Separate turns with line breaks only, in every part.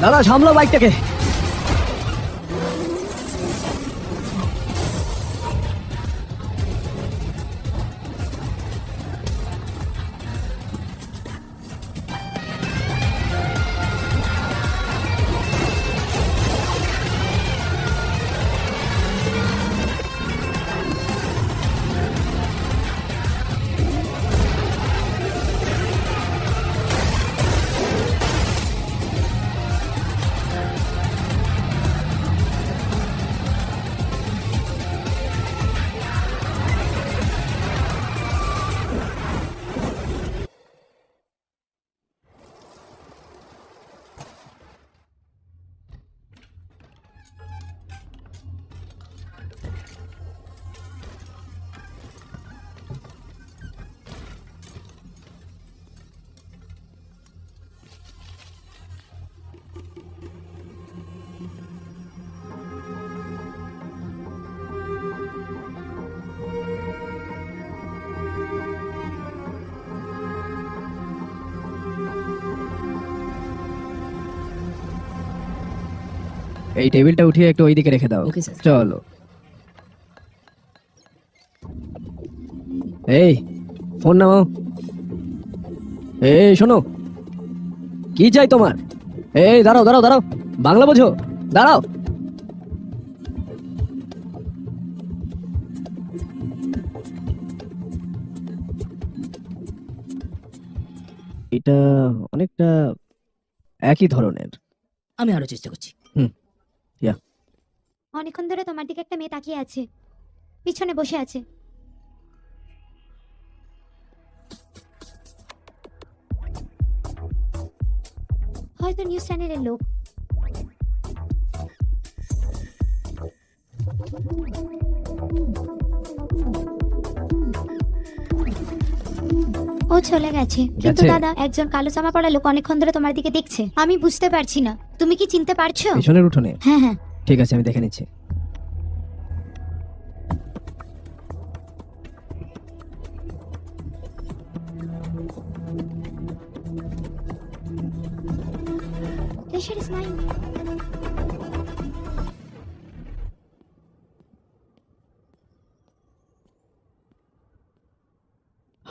দাদা সামলো বাইকটাকে। এই টেবিলটা উঠিয়ে একটু ওইদিকে রেখে দাও।
Okay sir.
চলো। এই ফোন নামাও। এই শোনো, কি চাই তোমার? এই দাঁড়াও দাঁড়াও দাঁড়াও, বাংলা বোঝো, দাঁড়াও। এটা অনেকটা একই ধরনের।
আমি আরো চেষ্টা করছি।
অনেকক্ষণ ধরে তোমার দিকে একটা মেয়ে তাকিয়ে আছে, পিছনে বসে আছে। হয়তো নিউজ চ্যানেলের লোক। ও চলে গেছে, কিন্তু
গেছে?
দাদা একজন কালো জামা পরা লোক অনেকক্ষণ ধরে তোমার দিকে দেখছে। আমি বুঝতে পারছি না, তুমি কি চিনতে পারছো?
পিছনের উঠোনে?
হ্যাঁ হ্যাঁ।
ঠিক আছে, আমি দেখে নিচ্ছি।
Pleasure is mine.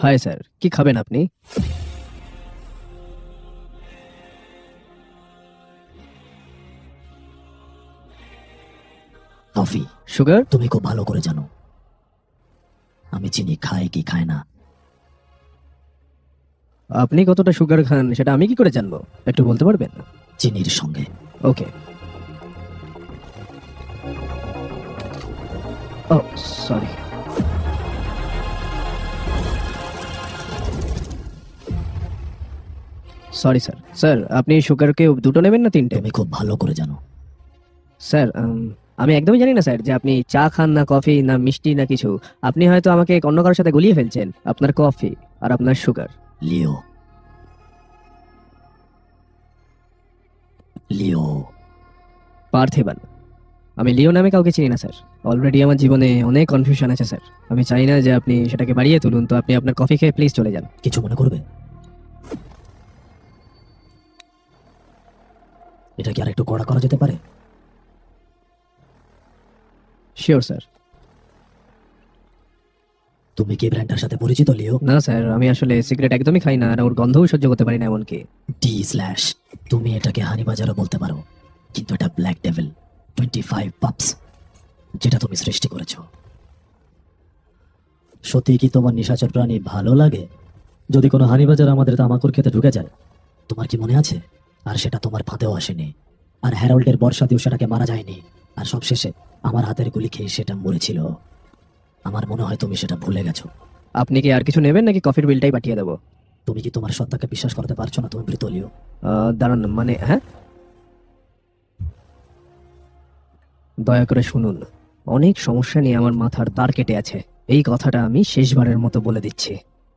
Hi sir, কি খাবেন আপনি?
কফি।
সুগার?
তুমি খুব ভালো করে জানো আমি চিনি খাই কি খায় না।
আপনি কতটা সুগার খান সেটা আমি কি করে জানবো? একটু বলতে পারবেন?
চিনির সঙ্গে।
ওকে। ও সরি। Sorry sir. স্যার আপনি সুগারকে দুটো নেবেন না তিনটে?
তুমি খুব ভালো করে জানো।
স্যার আমি একদমই জানি না স্যার যে আপনি চা খান না কফি না মিষ্টি না কিছু। আপনি হয়তো আমাকে অন্য কারোর সাথে গুলিয়ে ফেলছেন। আপনার কফি আর আপনার সুগার।
লিও, লিও।
পার্থিবান। আমি লিও নামে কাউকে চিনি না স্যার। অলরেডি আমার জীবনে অনেক কনফিউশন আছে স্যার। আমি চাই না যে আপনি সেটাকে বাড়িয়ে তুলুন। তো আপনি আপনার কফি খেয়ে প্লিজ চলে যান।
কিছু মনে করবে? এটা কি আর একটু কড়া করা যেতে পারে?
Sure sir.
তুমি কি ব্র্যান্ডটার সাথে পরিচিত লিও?
না স্যার, আমি আসলে সিগারেট একদমই খাই না আর ওর গন্ধও সহ্য করতে পারি না এমনকি।
D slash. তুমি এটাকে হানি বাজারও বলতে পারো, কিন্তু এটা ব্ল্যাক ডেভিল 25 পাপস যেটা তুমি সৃষ্টি করেছো। সত্যি কি তোমার নিশাচর প্রাণী ভালো লাগে? যদি কোনো হানি বাজার আমাদের তামাকুর খেতে ঢুকে যায়, তোমার কি মনে আছে? আর সেটা তোমার ফাঁদেও আসেনি, আর হ্যারল্ডের বর্ষা দিয়েও সেটাকে মারা যায়নি, আর সবশেষে আমার হাতের গুলি খেয়ে সেটা মরেছিল। আমার মনে হয় তুমি সেটা ভুলে গেছো।
আপনি কি আর কিছু নেবেন নাকি কফির বিলটাই পাঠিয়ে দেবো?
তুমি কি তোমার সত্তাকে বিশ্বাস করতে পারছো না? তুমি মৃত লিও।
দাঁড়ান, মানে হ্যাঁ, দয়া করে শুনুন। অনেক সমস্যা নিয়ে আমার মাথার তার কেটে আছে। এই কথাটা আমি শেষবারের মতো বলে দিচ্ছি।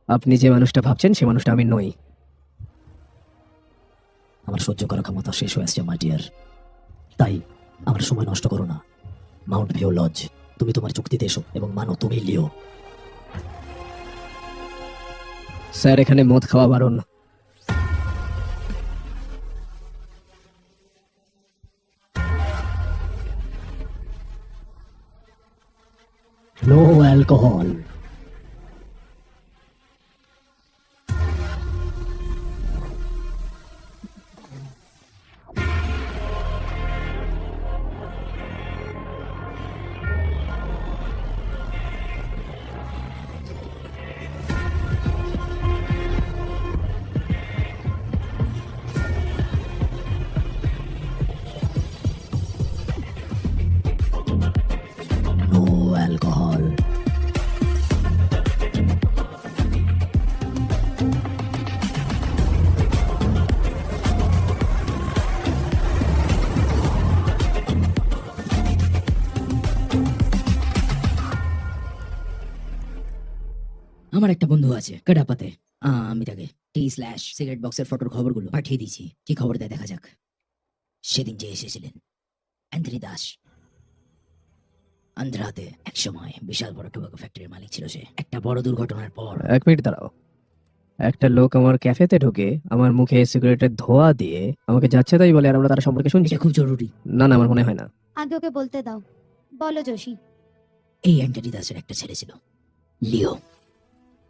আপনি যে মানুষটা ভাবছেন সে মানুষটা আমি নই।
আমার সহ্য করার ক্ষমতা শেষ হয়ে আসছে মাই ডিয়ার। তাই আমার সময় নষ্ট করো না। মাউন্ট ভিউ লজ, তুমি তোমার চুক্তিতে এসো এবং মানো তুমি লিও।
স্যার এখানে মদ খাওয়া বারণ।
No alcohol. No alcohol.
আমার একটা বন্ধু আছে কাডাপাতে। আমি তাকে টি/সিগারেট বক্সের ফটোর খবরগুলো পাঠিয়ে দিয়েছি। কি খবর দেয় দেখা যাক। সেদিন যে এসেছিলেন অ্যান্থনি দাস, আন্ধ্রাতে একসময় বিশাল বড় টোবাকো ফ্যাক্টরির মালিক ছিল সে। একটা বড় দুর্ঘটনার পর
1 মিনিট দাঁড়াও। একটা লোক আমার ক্যাফেতে ঢুকে আমার মুখে সিগারেটের ধোঁয়া দিয়ে আমাকে যাচ্ছে তাই বলে, আর আমরা তার সম্পর্কে শুনছি।
এটা খুব জরুরি।
না না, আমার মনে হয় না।
আগে ওকে বলতে দাও। বলো যোশী।
এই অ্যান্থনি দাসের একটা ছেলে ছিল, লিও।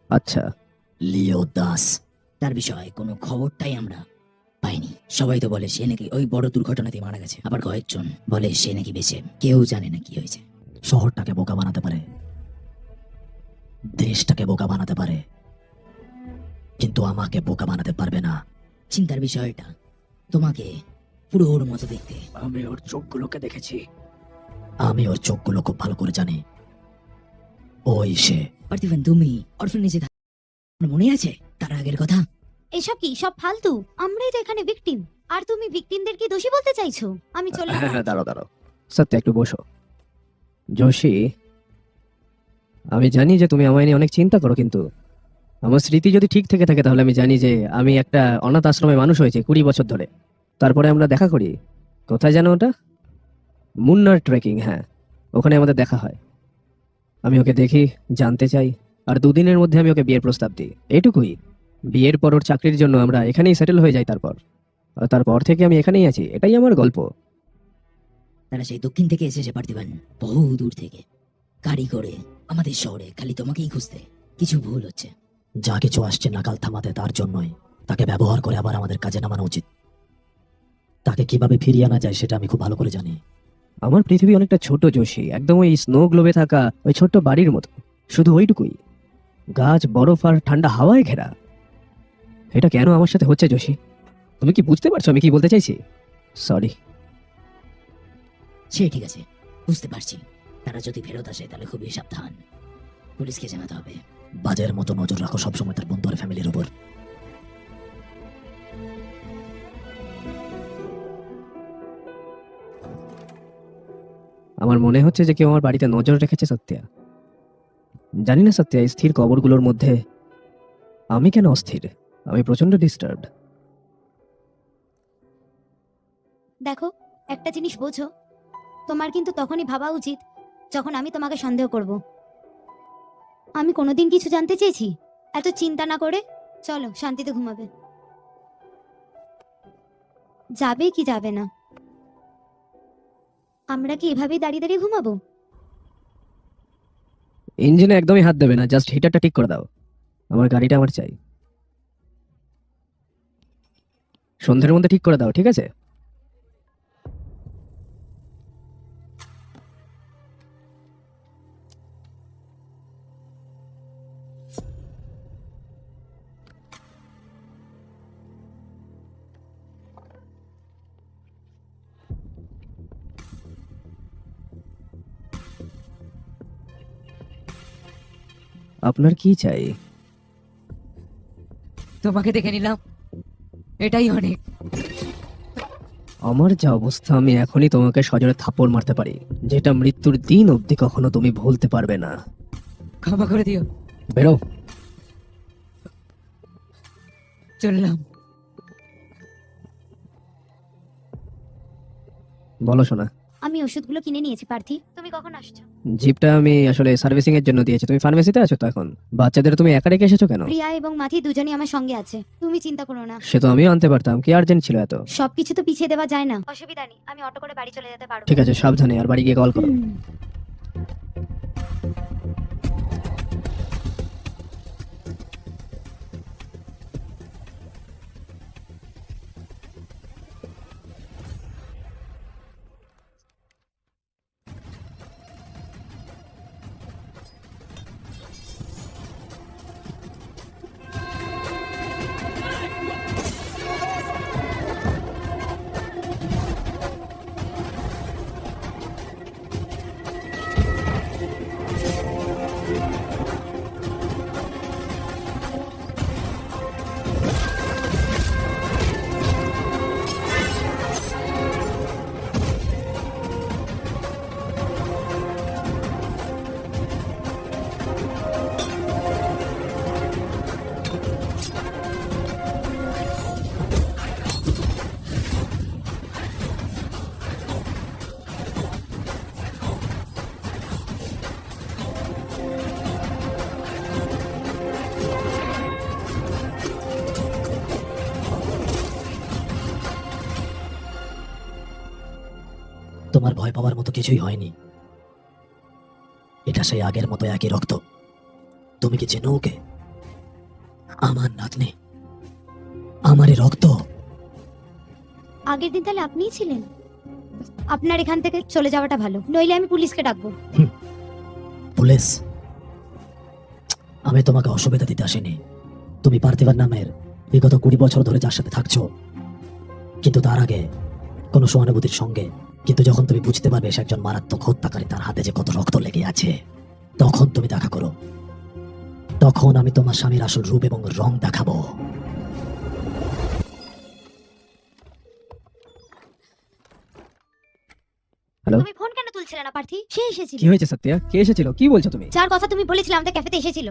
আচ্ছা,
লিও দাস।
তার বিষয়ে কোনো খবরটাই আমরা পাইনি। সবাই তো বলে সে নাকি ওই বড় দুর্ঘটনাতে মারা গেছে, আবার কয়েকজন বলে সে নাকি বেঁচে। কেউ জানে না কি হয়েছে।
শহরটাকে বোকা বানাতে পারে, দেশটাকে বোকা বানাতে পারে, কিন্তু আমাকে বোকা বানাতে পারবে না।
চিন্তার বিষয়টা তোমাকে পুরো ওর মতো দেখতে।
আমি ওর চোখগুলোকে দেখেছি।
আমি ওর চোখগুলো খুব ভালো করে জানি। ওই সে।
পার্থিবেন, তুমি অরফানেজে মনে আছে তার আগের কথা?
এসব কি সব ফালতু? আমরাই তো এখানে ভিকটিম, আর তুমি ভিকটিমদেরকে দোষী বলতে চাইছো? আমি চলে
হ্যাঁ হ্যাঁ, দাঁড়াও দাঁড়াও, সত্যি একটু বসো। যোশী, আমি জানি যে তুমি আমায় নিয়ে অনেক চিন্তা করো, কিন্তু আমার স্মৃতি যদি ঠিক থেকে থাকে তাহলে আমি জানি যে আমি একটা অনাথ আশ্রমে মানুষ হয়েছি 20 বছর ধরে। তারপরে আমরা দেখা করি কোথায় জানো ওটা? মুন্নার ট্রেকিং। হ্যাঁ, ওখানে আমাদের দেখা হয়। আমি ওকে দেখি, জানতে চাই, আর 2 দিনের মধ্যে আমি ওকে বিয়ের প্রস্তাব দিই। এটুকুই। বিয়ের পর ওর চাকরির জন্য আমরা এখানেই সেটেল হয়ে যাই। তারপর থেকে আমি এখানেই আছি। এটাই আমার গল্প।
তারা সেই দক্ষিণ থেকে এসেছে পার্থিবান, বহু দূর থেকে, গাড়ি করে আমাদের শহরে খালি তোমাকেই খুঁজতে। কিছু ভুল হচ্ছে।
যা কিছু আসছে নাকাল থামাতে তার জন্যই। তাকে ব্যবহার করে আবার আমাদের কাজে নামানো উচিত। তাকে কিভাবে ফিরিয়ে আনা যায় সেটা আমি খুব ভালো করে জানি।
আমার পৃথিবী অনেকটা ছোট যোশী, একদম ওই স্নো গ্লোবে থাকা ওই ছোট্ট বাড়ির মতো। শুধু ওইটুকুই, গাছ, বরফ আর ঠান্ডা হাওয়ায় ঘেরা। এটা কেন আমার সাথে হচ্ছে যোশী? তুমি কি বুঝতে পারছো আমি কি বলতে চাইছি? সরি।
সে ঠিক আছে, বুঝতে পারছি। তারা যদি ফেরত আসে তাহলে খুবই সাবধান। পুলিশকে জানাতে হবে।
বাজের মতো নজর রাখো সবসময় তার বন্ধু আর ফ্যামিলির উপর।
আমার মনে হচ্ছে যে কেউ আমার বাড়িতে নজর রেখেছে। সত্যিয়া জানি না, সত্যিয়া এই স্থির কবরগুলোর মধ্যে আমি কেন অস্থির? আমি প্রচন্ড ডিস্টার্বড।
দেখো, একটা জিনিস বোঝো, তোমার কিন্তু তখনই ভাবা উচিত যখন আমি তোমাকে সন্দেহ করব। আমি কোনোদিন কিছু জানতে চেয়েছি? এত চিন্তা না করে চলো শান্তিতে ঘুমাবে। যাবে কি যাবে না? আমরা কি এভাবেই দাঁড়িয়ে দাঁড়িয়ে ঘুমাবো?
ইঞ্জিনে একদমই হাত দেবে না, জাস্ট হিটারটা ঠিক করে দাও। আমার গাড়িটা আমার চাই। সন্ধ্যের মধ্যে ঠিক করে দাও, ঠিক আছে? আপনার কি চাই?
তোমাকে দেখে নিলাম, এটাই অনেক।
আমার যা অবস্থা, আমি এখনই তোমাকে সজোরে থাপ্পড় মারতে পারি, যেটা মৃত্যুর দিন অবধি কখনো তুমি ভুলতে পারবে না।
ক্ষমা করে দিও।
বেরো।
চললাম।
বলো শোনা।
আমি ওষুধগুলো কিনে নিয়েছি পার্থি। তুমি কখন আসছো?
জিপটা আমি আসলে সার্ভিসিং এর জন্য দিয়েছি। তুমি ফার্মেসিতে আছো তো এখন? বাচ্চাদের তুমি একা রেখে এসেছো কেন?
প্রিয়া এবং মাথি দুজনেই আমার সঙ্গে আছে, তুমি চিন্তা করো না।
সে তো আমিও আনতে পারতাম, কি আর্জেন্ট ছিল এত?
সবকিছু তো পিছিয়ে দেওয়া যায় না। অসুবিধা নেই, আমি অটো করে বাড়ি চলে যেতে পারবো।
ঠিক আছে, সাবধানে, আর বাড়ি গিয়ে কল করো।
তোমার ভয় পাওয়ার মতো কিছুই হয়নি। এটা সেই আগের মতো একই রক্ত। তুমি কি চেনো ওকে? আমার নাতনি, আমারই রক্ত।
আগের দিন তাহলে আপনিই ছিলেন। আপনার এখান থেকে চলে যাওয়াটা ভালো, নইলে আমি পুলিশকে ডাকবো।
পুলিশ? আমি তোমাকে অসুবিধা দিতে আসিনি। তুমি পার্থিবার নামের বিগত 20 বছর ধরে যার সাথে থাকছো, কিন্তু তার আগে কোনো সহানুভূতির সঙ্গে। কিন্তু যখন তুমি বুঝতে পারবে সে একজন মারাত্মক হত্যাকারী, তার হাতে যে কত রক্ত লেগে আছে, তখন তুমি দেখা করো। তখন আমি তোমার স্বামীর আসল রূপ এবং রং দেখাবো।
হ্যালো,
তুমি ফোন কেন তুলছিলে না পার্থি? সে এসেছিল।
কি হয়েছে সত্যা? কে এসেছিল? কি বলছো তুমি?
যার কথা তুমি বলেছিলে আমাদের ক্যাফেতে এসেছিল,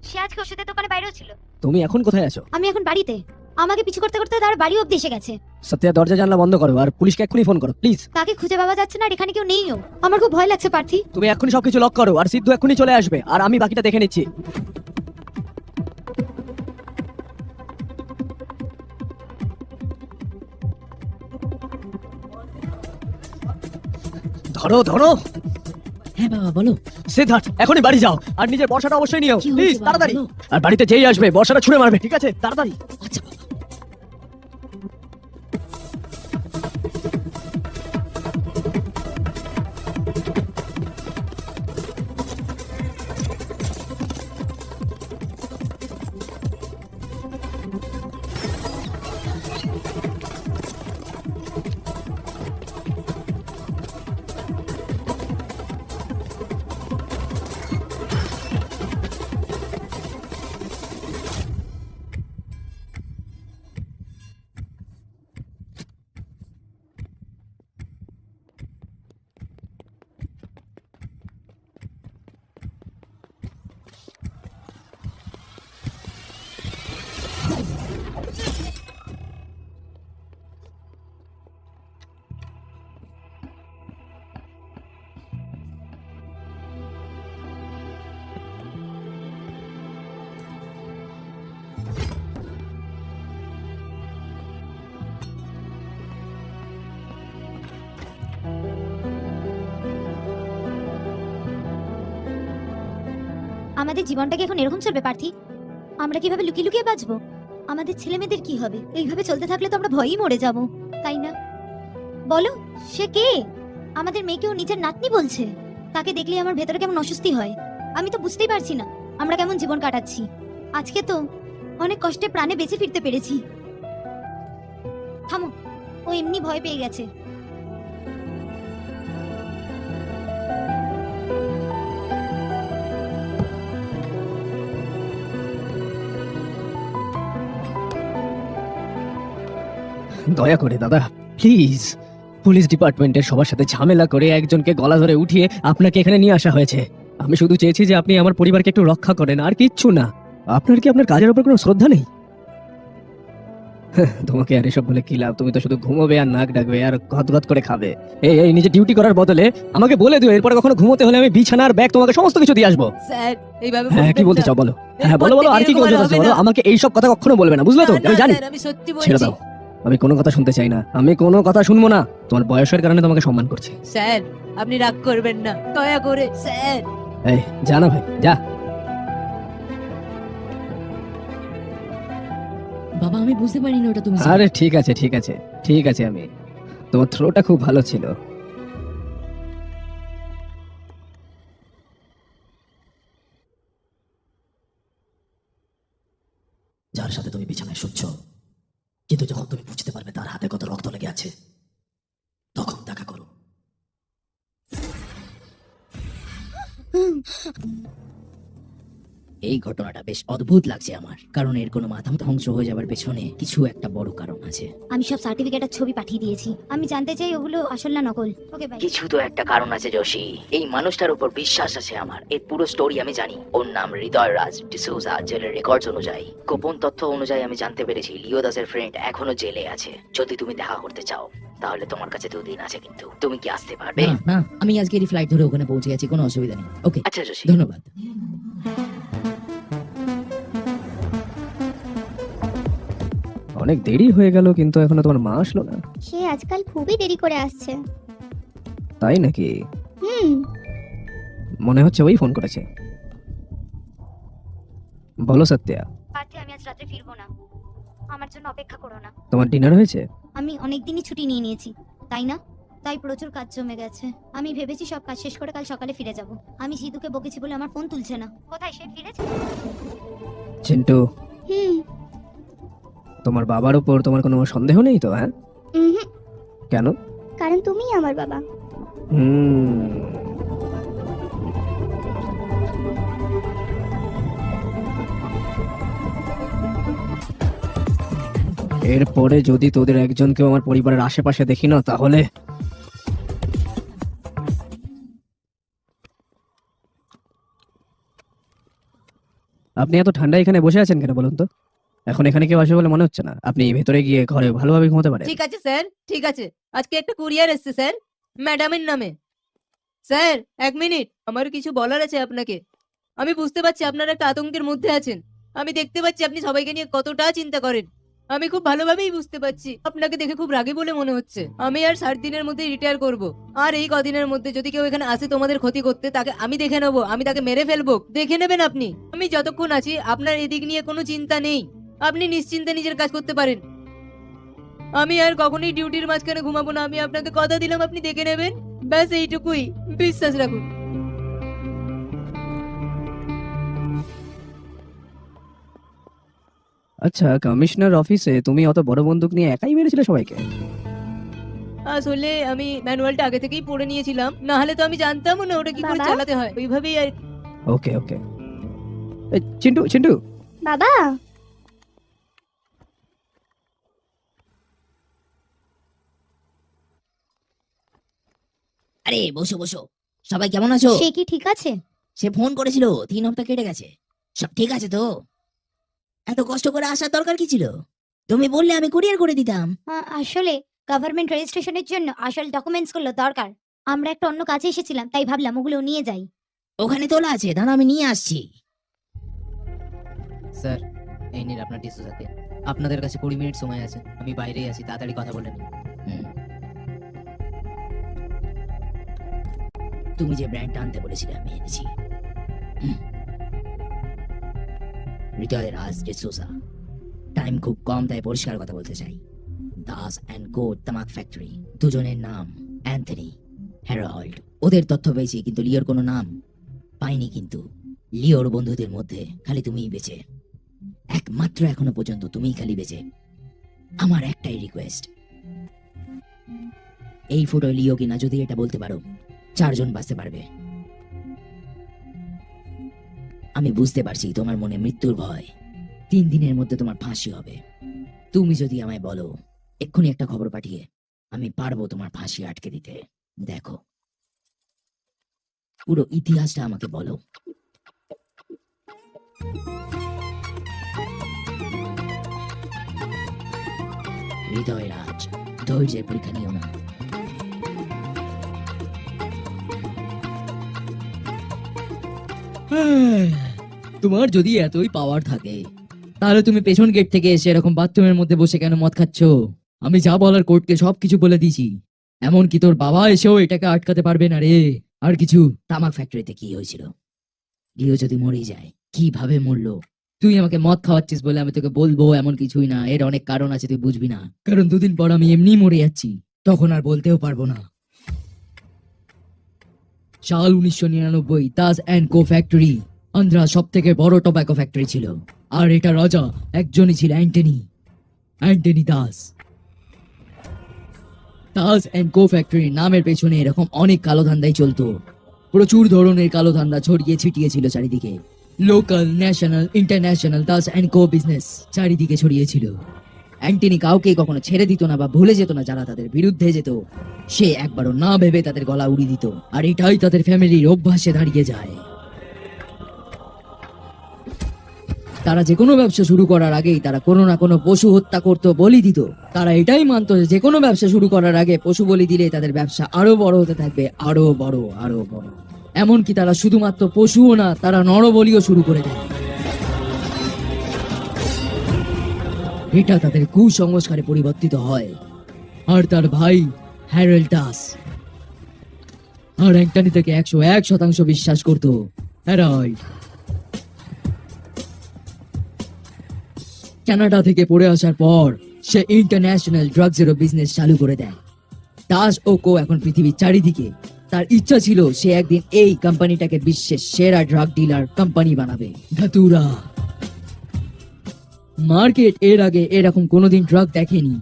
সে আজকে ওষুধের দোকানে বাইরেও ছিল।
তুমি এখন কোথায় আছো?
আমি এখন বাড়িতে। আমাকে পিছু করতে করতে তার বাড়ি অব্দি এসে গেছে।
সত্যা, দরজা জানলা বন্ধ করো আর পুলিশকে এক্ষুনি ফোন করো প্লিজ।
তাকে খুঁজে পাওয়া যাচ্ছে না আর এখানে কেউ নেইও। আমার খুব ভয় লাগছে পার্থি।
তুমি এক্ষুনি সবকিছু লক করো আর সিদ্ধু এক্ষুনি চলে আসবে আর আমি বাকিটা দেখে নিচ্ছি। ধরো ধরো।
হ্যাঁ বাবা বলো।
সিদ্ধার্থ, এখনই বাড়ি যাও আর নিজের বর্ষাটা অবশ্যই নিও
কি হয়েছে
প্লিজ,
বাবা,
তাড়াতাড়ি।
বলো।
আর বাড়িতে যেই আসবে বর্ষাটা ছুঁড়ে মারবে, ঠিক আছে? তাড়াতাড়ি।
আচ্ছা বাবা।
আমাদের জীবনটা কি এখন এরকম চলবে পার্থি? আমরা কিভাবে লুকিয়ে লুকিয়ে বাঁচবো? আমাদের ছেলে মেয়েদের কি হবে? এইভাবে চলতে থাকলে তো আমরা ভয়েই মরে যাব, তাই না? বলো, সে কে? আমাদের মেয়েকেও নিজের নাতনি বলছে। তাকে দেখলেই আমার ভেতরে কেমন অস্বস্তি হয়। আমি তো বুঝতেই পারছি না আমরা কেমন জীবন কাটাচ্ছি। আজকে তো অনেক কষ্টে প্রাণে বেঁচে ফিরতে পেরেছি। থামো, ও এমনি ভয় পেয়ে গেছে।
দয়া করে দাদা, প্লিজ। পুলিশ ডিপার্টমেন্টের সবার সাথে ঝামেলা করে একজনকে গলা ধরে উঠিয়ে আপনাকে এখানে নিয়ে আসা হয়েছে। আমি শুধু চেয়েছি যে আপনি আমার পরিবারকে একটু রক্ষা করেন, আর কিচ্ছু না। আপনার কি আপনার কাজের উপর কোনো শ্রদ্ধা নেই? তোমাকে আর এসব বলে কি লাভ? তুমি তো শুধু ঘুমোবে আর নাক ডাকবে আর গদগদ করে খাবে। এই নিজে ডিউটি করার বদলে আমাকে বলে দিও, এরপরে কখনো ঘুমোতে হলে আমি বিছানার ব্যাগ তোমাকে সমস্ত কিছু দিয়ে আসবো।
স্যার এইভাবে
হ্যাঁ, কি
বলবেন
বলতে
না।
চাও বলো? হ্যাঁ
এরপর
বলো বলো, আর
থেকে
কি
এরকম
বলতে
আর হবে
চাও বলো?
না।
আমাকে এইসব কথা কখনো বলবে না, বুঝলে তো?
না, না,
আমি জানি।
স্যার, আমি সত্যি
ছেড়ে
বলছি।
দাও, আমি কোনো কথা শুনতে চাই না। আমি কোনো কথা শুনবো না। তোমার বয়সের কারণে তোমাকে সম্মান করছি।
স্যার আপনি রাগ করবেন না, দয়া করে স্যার।
এই যা না ভাই, যা।
বাবা আমি বুঝতে পারিনি ওটা তুমি
আরে ঠিক আছে ঠিক আছে ঠিক আছে, আমি তোমার থ্রোটা খুব ভালো ছিল।
যার সাথে তুমি বিছানায় শুচ্ছ, কিন্তু যখন তুমি বুঝতে পারবে তার হাতে কত রক্ত লেগে আছে, তখন দেখা করো।
এই ঘটনাটা বেশ অদ্ভুত লাগছে আমার, কারণ এর কোনো মাথা ধ্বংস হয়ে যাবার পেছনে কিছু একটা বড় কারণ আছে।
আমি সব সার্টিফিকেট আর ছবি পাঠিয়ে দিয়েছি। আমি জানতে চাই ওগুলো আসল না নকল। Okay bye.
কিছু তো একটা কারণ আছে যোশী। এই মানুষটার উপর বিশ্বাস আছে আমার। এর পুরো স্টোরি আমি জানি। ওর নাম হৃদয় রাজ ডিসোজা। জেলের রেকর্ডস অনুযায়ী, গোপন তথ্য অনুযায়ী আমি জানতে পেরেছি লিও দাসের ফ্রেন্ড এখনো জেলে আছে। যদি তুমি দেখা করতে চাও তাহলে তোমার কাছে 2 দিন আছে, কিন্তু তুমি কি আসতে পারবে? না, আমি আজকেরই ফ্লাইট ধরে ওখানে পৌঁছে গেছি, কোনো অসুবিধা নেই। ওকে আচ্ছা যোশী, ধন্যবাদ।
অনেক দেরি হয়ে গেল, কিন্তু এখনো তোমার মা আসলো না।
সে আজকাল খুবই দেরি করে আসছে।
তাই নাকি?
হুম।
মনে হচ্ছে ওই ফোন করেছে। বলো সত্যা,
পার্থে আমি আজ রাতে ফিরবো না, আমার জন্য অপেক্ষা করো না।
তোমার ডিনার হয়েছে?
আমি অনেক দিনই ছুটি নিয়ে নিয়েছি, তাই না? তাই প্রচুর কাজ জমে গেছে। আমি ভেবেছি সব কাজ শেষ করে কাল সকালে ফিরে যাব। আমি জিতুকে বকেছি বলে আমার ফোন তুলছে না। কোথায় সে ফিরেছে?
চিন্টু,
হুম।
তোমার বাবার উপর তোমার কোনো সন্দেহ নেই তো? হ্যাঁ, কেন?
কারণ তুমিই আমার বাবা।
হুম, এরপরে যদি তোদের একজনকেও আমার পরিবারের আশেপাশে দেখি না, তাহলে আপনি এত ঠান্ডা এখানে বসে আছেন কেন বলুন তো? এখন এখানে কেউ আসবে বলে মনে হচ্ছে না। আপনি ভেতরে গিয়ে ঘরে ভালোভাবে ঘুমাতে পারেন।
ঠিক আছে স্যার, ঠিক আছে। আজকে একটা কুরিয়ার এসেছে স্যার, ম্যাডামের নামে। স্যার 1 মিনিট, আমার কিছু বলার আছে আপনাকে। আমি বুঝতে পারছি আপনারা একটা আতঙ্কের মধ্যে আছেন। আমি দেখতে পাচ্ছি আপনি সবাইকে নিয়ে কতটা চিন্তা করেন। আমি খুব ভালোভাবেই বুঝতে পারছি। আপনাকে দেখে খুব রাগী বলে মনে হচ্ছে। আমি আর 60 দিনের মধ্যে রিটায়ার করব। আর এই কদিনের মধ্যে যদি কেউ এখানে আসে তোমাদের ক্ষতি করতে, তাকে আমি দেখে নেবো, আমি তাকে মেরে ফেলবো। দেখে নেবেন আপনি। আমি যতক্ষণ আছি আপনার এদিক নিয়ে কোনো চিন্তা নেই। আপনি নিশ্চিন্তে নিজের কাজ করতে পারেন। আমি আর কখনোই ডিউটির মাঝখানে ঘুমাবো না। আমি আপনাকে কথা দিলাম, আপনি দেখে নেবেন। ব্যাস এইটুকুই, বিশ্বাস রাখুন।
আচ্ছা, কমিশনার অফিসে তুমি অত বড় বন্দুক নিয়ে একাই মেরেছিলে সবাইকে?
আসলে আমি ম্যানুয়ালটা আগে থেকেই পড়ে নিয়েছিলাম, না হলে তো আমি জানতামও না ওটা কি করে
বাবা?
চালাতে হয়। ওইভাবেই আর
ওকে ওকে। চিন্টু চিন্টু,
বাবা,
আরে বসো বসো, সবাই কেমন আছো?
সে কি ঠিক আছে?
সে ফোন করেছিল, 3 সপ্তাহ কেটে গেছে। সব ঠিক আছে তো? এত কষ্ট করে আসার দরকার কি ছিল? তুমি বললে আমি কুরিয়ার করে দিতাম।
আসলে গভর্নমেন্ট রেজিস্ট্রেশনের জন্য আসল ডকুমেন্টস গুলো দরকার। আমরা একটা অন্য কাজে এসেছিলাম, তাই ভাবলাম ওগুলো নিয়ে যাই।
ওখানে তোলা আছে, দাঁড়া আমি নিয়ে আসছি।
স্যার, এই নিন আপনার ডিসোজাকে। আপনাদের কাছে 20 মিনিট সময় আছে। আমি বাইরেই আছি, তাড়াতাড়ি কথা বলে নিন।
হুম। তুমি যে ব্র্যান্ডটা আনতে বলেছিলে আমি এনেছি। হৃদয়ের রাজ ডিসোজা। টাইম খুব কম, তাই পরিষ্কার কথা বলতে চাই। দাস অ্যান্ড কো তামাক ফ্যাক্টরি, দুজনের নাম অ্যান্থনি, হ্যারল্ড। ওদের তথ্য পেয়েছি, কিন্তু লিওর কোনো নাম পাইনি। কিন্তু লিওর বন্ধুদের মধ্যে খালি তুমিই বেঁচে, একমাত্র এখনো পর্যন্ত তুমিই খালি বেঁচে। আমার একটাই রিকোয়েস্ট, এই ফটো লিও কিনা যদি এটা বলতে পারো, 4 জন বাঁচতে পারবে। আমি বুঝতে পারছি তোমার মনে মৃত্যুর ভয়। 3 দিনের মধ্যে তোমার ফাঁসি হবে। তুমি যদি আমায় বলো এক্ষুনি একটা খবর পাঠিয়ে, আমি পারবো তোমার ফাঁসি আটকে দিতে। দেখো, পুরো ইতিহাসটা আমাকে বলো। হৃদয় রাজ, ধৈর্যের পরীক্ষা নিও না।
তোমার যদি এতই পাওয়ার থাকে, তাহলে তুমি পেছন গেট থেকে এসে এরকম বাথরুমের মধ্যে বসে কেন মদ খাচ্ছ? আমি যা বলার কোর্টকে সবকিছু বলে দিয়েছি। এমনকি তোর বাবা এসেও এটাকে আটকাতে পারবে না রে। আর কিছু?
তামাক ফ্যাক্টরিতে কি হয়েছিল? লিও যদি মরে যায়, কিভাবে মরলো?
তুই আমাকে মদ খাওয়াচ্ছিস বলে আমি তোকে বলবো এমন কিছুই না। এর অনেক কারণ আছে, তুই বুঝবি না। কারণ 2 দিন পর আমি এমনি মরে যাচ্ছি, তখন আর বলতেও পারবো না। সাল 1999, Das and co factory Andhra সব থেকে বড় টোব্যাকো ফ্যাক্টরি ছিল। আর এটা রাজা একজনই ছিল, Antony Das. Das and co factory নামের পেছনে এরকম অনেক কালো ধান্দাই চলতো। প্রচুর ধরনের কালো ধান্দা ছড়িয়ে ছিটিয়ে ছিল চারিদিকে। Local, national, international Das and co business চারিদিকে ছড়িয়েছিল। অ্যান্টনি কাউকে কখনো ছেড়ে দিত না বা ভুলে যেত না যারা তাদের বিরুদ্ধে যেত। সে একবারও না ভেবে তাদের গলা উড়িয়ে দিত। আর এটাই তাদের ফ্যামিলির অভ্যাসে দাঁড়িয়ে যায়। তারা যে কোনো ব্যবসা শুরু করার আগেই তারা কোনো না কোনো পশু হত্যা করতো, বলি দিত। তারা এটাই মানতো যে কোনো ব্যবসা শুরু করার আগে পশু বলি দিলে তাদের ব্যবসা আরো বড় হতে থাকবে, আরো বড়, আরো বড়। এমনকি তারা শুধুমাত্র পশুও না, তারা নরবলিও শুরু করে দেয়। এটা তাদের কুসংস্কারে পরিবর্তিত হয়। আর তার ভাই হ্যারল্ড দাস, আর অ্যান্টনি থেকে 101% বিশ্বাস করতো। হ্যারল্ড কানাডা থেকে পড়ে আসার পর সে ইন্টারন্যাশনাল ড্রাগসেরও বিজনেস চালু করে দেয়। দাস ও কো এখন পৃথিবীর চারিদিকে। তার ইচ্ছা ছিল সে একদিন এই কোম্পানিটাকে বিশ্বের সেরা ড্রাগ ডিলার কোম্পানি বানাবে। ধাতুরা মার্কেট এর আগে এরকম কোনোদিন ড্রাগ দেখেনি।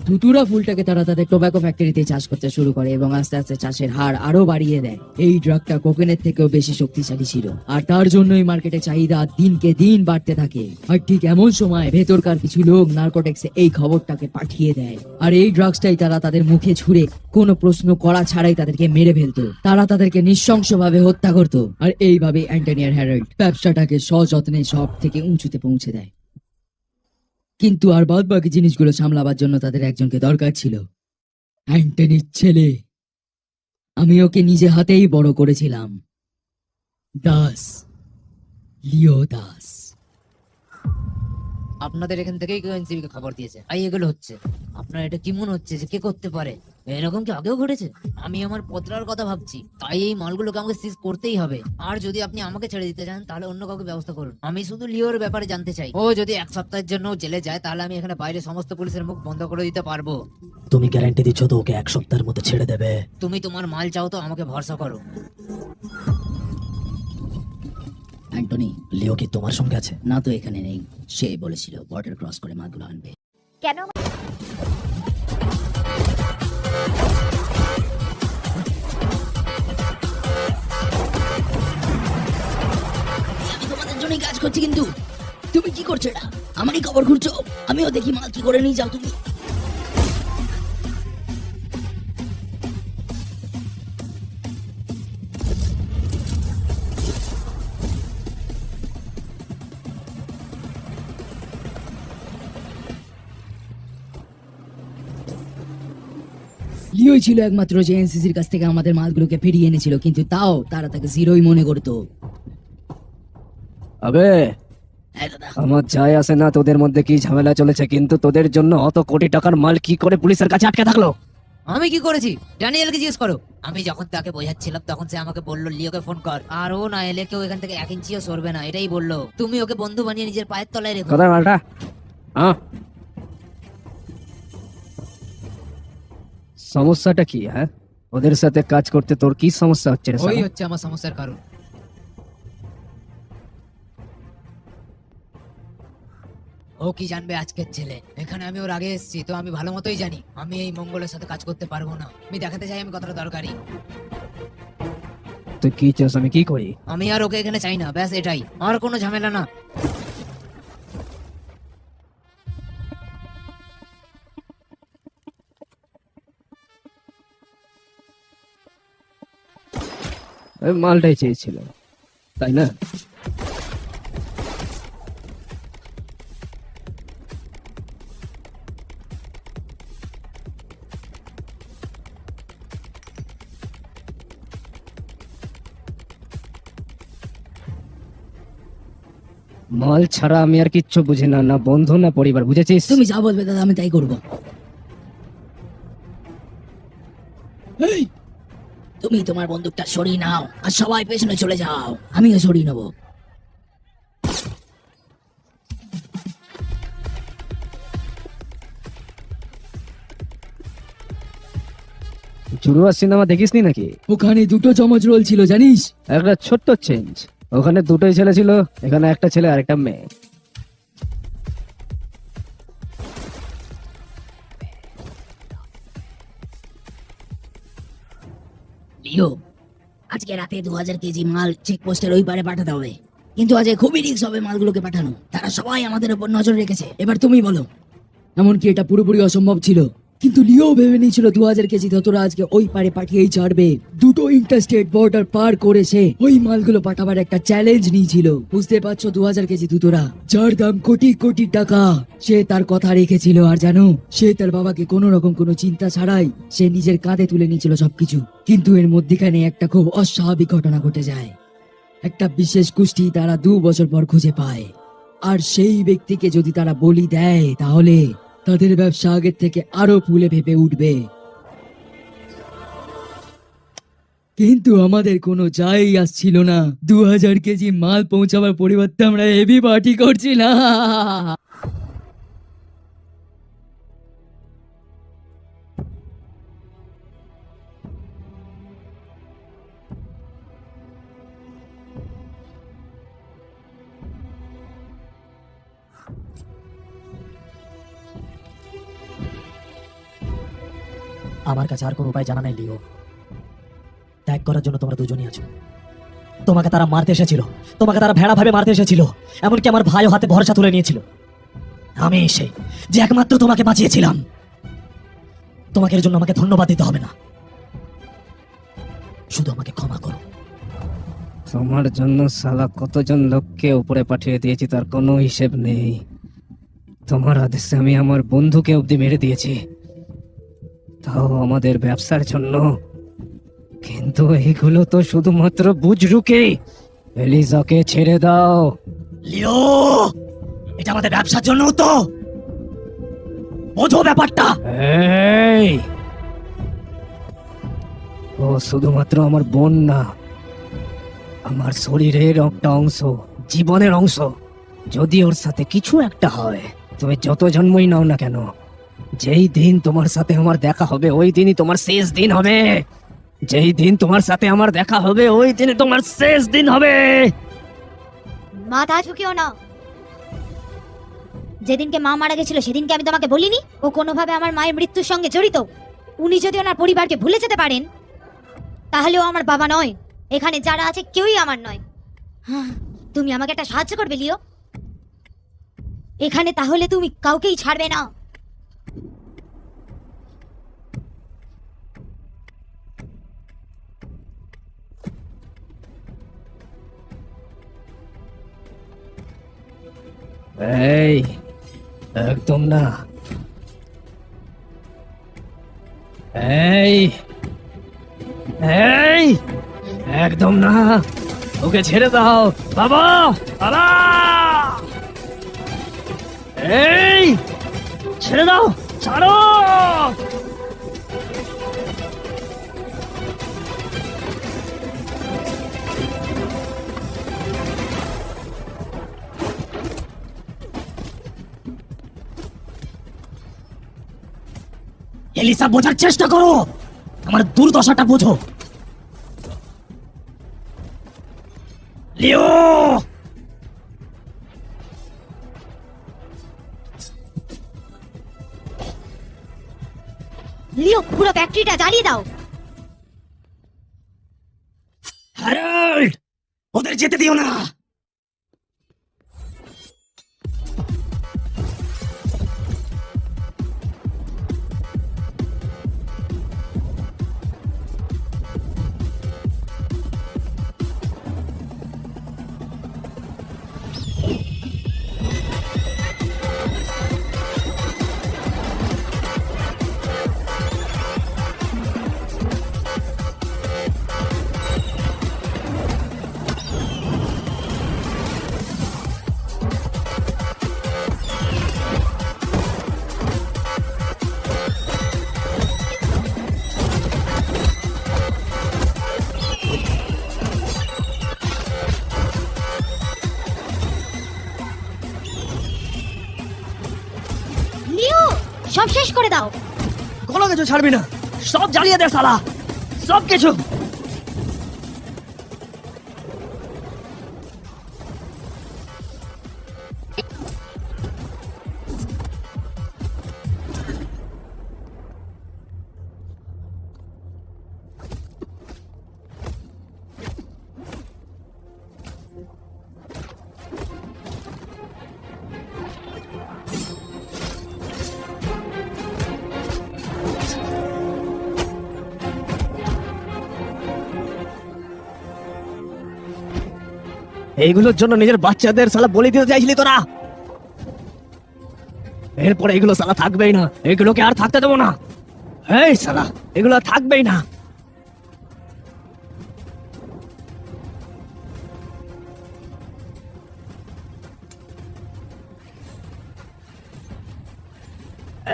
ধুতুরা ফুলটাকে তারা তাদের টোব্যাকো ফ্যাক্টরিতে চাষ করতে শুরু করে এবং আস্তে আস্তে চাষের হার আরো বাড়িয়ে দেয়। এই ড্রাগটা কোকেনের থেকেও বেশি শক্তিশালী ছিল আর তার জন্যই মার্কেটে চাহিদা দিনকে দিন বাড়তে থাকে। আর ঠিক এমন সময় ভেতরকার কিছু লোক নার্কোটিক্সে এই খবরটাকে পাঠিয়ে দেয় আর এই ড্রাগসটাই তারা তাদের মুখে ছুঁড়ে কোনো প্রশ্ন করা ছাড়াই তাদেরকে মেরে ফেলতো। তারা তাদেরকে নৃশংসভাবে হত্যা করত। আর এইভাবে অ্যান্টনি আর হ্যারল্ড ব্যবসাটাকে সযত্নে সব থেকে উঁচুতে পৌঁছে দেয়। কিন্তু আর বাদ বাকি জিনিসগুলো সামলাবার জন্য তাদের একজনকে দরকার ছিল। অ্যান্টনির ছেলে। আমি ওকে নিজে হাতেই বড় করেছিলাম। দাস, লিও দাস।
আপনাদের এখান থেকেই কেউ এনসিবি কে খবর দিয়েছে, তাই এগুলো হচ্ছে। আপনার এটা কি মনে হচ্ছে যে কে করতে পারে? এরকম কি আগেও ঘটেছে? আমি আমার পত্রার কথা ভাবছি, তাই এই মালগুলোকে আমাকে সিজ করতেই হবে। আর যদি আপনি আমাকে ছেড়ে দিতে চান তাহলে অন্য কাউকে ব্যবস্থা করুন। আমি শুধু লিওর ব্যাপারে জানতে চাই। ও যদি 1 সপ্তাহের জন্য জেলে যায় তাহলে আমি এখানে বাইরে সমস্ত পুলিশের মুখ বন্ধ করে দিতে পারবো।
তুমি গ্যারান্টি দিচ্ছ তো ওকে 1 সপ্তাহের মধ্যে ছেড়ে দেবে?
তুমি তোমার মাল চাও তো আমাকে ভরসা করো।
অ্যান্টনি
লিও কি তোমার সঙ্গে আছে?
না তো এখানে নেই। সে বলেছিল বর্ডার ক্রস করে মালগুলো আনবে।
কেন?
আমি তোমাদের জন্যই কাজ করছি, কিন্তু তুমি কি করছো এটা? আমারই খবর খুঁজছো? আমিও দেখি মাল কি করে নিয়ে যাও তুমি। লিওই ছিল একমাত্র যে এনসিসির কাছ থেকে আমাদের মালগুলোকে ফিরিয়ে এনেছিল, কিন্তু তাও তারা তাকে জিরোই মনে করতো।
আবে
হ্যাঁ দাদা।
আমার যায় আসে না তোদের মধ্যে কি ঝামেলা চলেছে, কিন্তু তোদের জন্য অত কোটি টাকার মাল কি করে পুলিশের কাছে আটকে থাকলো?
আমি কি করেছি? ড্যানিয়েলকে জিজ্ঞেস করো। আমি যখন তাকে বোঝাচ্ছিলাম তখন সে আমাকে বললো লিওকে ফোন কর, আর ও না এলে কেউ এখান থেকে 1 ইঞ্চিও সরবে না, এটাই বললো। তুমি ওকে বন্ধু বানিয়ে নিজের পায়ের তলায় রেখো।
কোথায় মালটা? হ্যাঁ, সমস্যাটা কি? হ্যাঁ, ওদের সাথে কাজ করতে তোর কি সমস্যা হচ্ছে রে
ওই
শালা?
হচ্ছে আমার সমস্যার কারণ। ও কি জানবে আজকের ছেলে? এখানে আমি ওর আগে এসেছি তো আমি ভালো মতোই জানি আমি এই মঙ্গলের সাথে কাজ করতে পারবো না। আমি দেখাতে চাই আমি কতটা দরকারি।
তুই কি চাস আমি কি করি?
আমি আর ওকে এখানে চাই না, ব্যাস এটাই। আর কোনো ঝামেলা না।
ওই মালটাই চেয়েছিল, তাই না? মাল ছাড়া আমি আর কিচ্ছু বুঝি না, না বন্ধু না পরিবার, বুঝেছিস?
তুমি যা বলবে দাদা আমি তাই করবো। এই, তুমি তোমার বন্দুকটা সরিয়ে নাও আর সবাই পেছনে চলে যাও। আমিও সরিয়ে নেবো।
জুড়ুয়া সিনেমা দেখিসনি নাকি?
ওখানে 2টো চমচ রোল ছিল জানিস?
একটা ছোট্ট চেঞ্জ, ওখানে 2টোই ছেলে ছিল, এখানে একটা ছেলে আর একটা মেয়ে।
লিও, আজকে রাতে 2000 কেজি মাল চেকপোস্টের ওই পারে পাঠাতে হবে, কিন্তু আজ খুবই রিস্ক হবে মালগুলোকে পাঠানো। তারা সবাই আমাদের উপর নজর রেখেছে। এবার তুমি বলো। এমনকি এটা পুরোপুরি অসম্ভব ছিল, কিন্তু লিও ভেবে নিয়েছিল 2000 কেজি ধতরা আজকে ওই পারে পাঠিয়েই ছাড়বে। 2টো ইন্টারস্টেট বর্ডার পার করে সে ওই মালগুলো পাঠাবার একটা চ্যালেঞ্জ নিয়েছিল। বুঝতে পারছো, 2000 কেজি ধুতরা যার দাম কোটি কোটি টাকা, সে তার কথা রেখেছিল। আর জানো, সে তার বাবাকে কোনো রকম কোনো চিন্তা ছাড়াই সে নিজের কাঁধে তুলে নিয়েছিল সবকিছু। কিন্তু এর মধ্যখানে একটা খুব অস্বাভাবিক ঘটনা ঘটে যায়। একটা বিশেষ কুষ্টি তারা 2 বছর পর খুঁজে পায়, আর সেই ব্যক্তিকে যদি তারা বলি দেয় তাহলে তাদের ব্যবসা আগের থেকে আরো ফুলে ফেপে উঠবে। কিন্তু আমাদের কোনো যাই আসছিল না। 2000 কেজি মাল পৌঁছাবার পরিবর্তে আমরা হেভি পার্টি করছিলাম।
আমার কাছে আর কোনো উপায় জানা নেই লিও। ত্যাগ করার জন্য তোমরা দুজনই আছো। তোমাকে তারা মারতে এসেছিল, তোমাকে তারা ভেড়া ভাবে মারতে এসেছিল, এমনকি আমার ভাইও হাতে ভরসা তুলে নিয়েছিল। আমি এসে যে একমাত্র তোমাকে বাঁচিয়েছিলাম। তোমাকে এর জন্য আমাকে ধন্যবাদ দিতে হবে না, শুধু আমাকে ক্ষমা করো।
তোমার জন্য সালা কতজন লোককে উপরে পাঠিয়ে দিয়েছি তার কোনো হিসেব নেই। তোমার আদেশে আমি আমার বন্ধুকে অবধি মেরে দিয়েছি, তাও আমাদের ব্যবসার জন্য। কিন্তু এগুলো তো শুধুমাত্র বুজরুকে। এলিজাকে ছেড়ে দাও।
লিও, এটা আমাদের ব্যবসার জন্য তো, বোঝো ব্যাপারটা।
এই, ও শুধুমাত্র আমার বোন না, আমার শরীরের একটা অংশ, জীবনের অংশ। যদি ওর সাথে কিছু একটা হয়, তুমি যত জন্মই নাও না কেন, যেই দিন তোমার সাথে আমার দেখা হবে ওই দিনই তোমার শেষ দিন হবে। যেই দিন তোমার সাথে আমার দেখা হবে ওই দিনই তোমার শেষ দিন হবে।
মাথা ঝুঁকিও না। যেদিনকে মা মারা গেছিল সেদিনকে আমি তোমাকে বলিনি ও কোনোভাবে আমার মায়ের মৃত্যুর সঙ্গে জড়িত? উনি যদি ওনার পরিবারকে ভুলে যেতে পারেন তাহলে ও আমার বাবা নয়। এখানে যারা আছে কেউই আমার নয়। তুমি আমাকে একটা সাহায্য করবে লিও? এখানে তাহলে তুমি কাউকেই ছাড়বে না।
এই, একদম না। এই, এই, একদম না। ওকে ছেড়ে দাও বাবা, বাবা। এই, ছেড়ে দাও, ছাড়ো।
এলিসা, বোঝার চেষ্টা করো, আমার দুর্দশাটা বোঝো। লিও,
লিও, পুরো ফ্যাক্টরিটা জ্বালিয়ে দাও।
হ্যারল্ড, ওদের যেতে দিও না।
লিও, সব শেষ করে দাও।
কোনো কিছু ছাড়বি না, সব জ্বালিয়ে দে সালা, সব কিছু। এইগুলোর জন্য নিজের বাচ্চাদের সালা বলি দিতে চাইছিলি তোরা? এরপরে এগুলো সালা থাকবেই না, এগুলোকে আর থাকতে দেবো না। এই সালা, এগুলো আর থাকবেই না।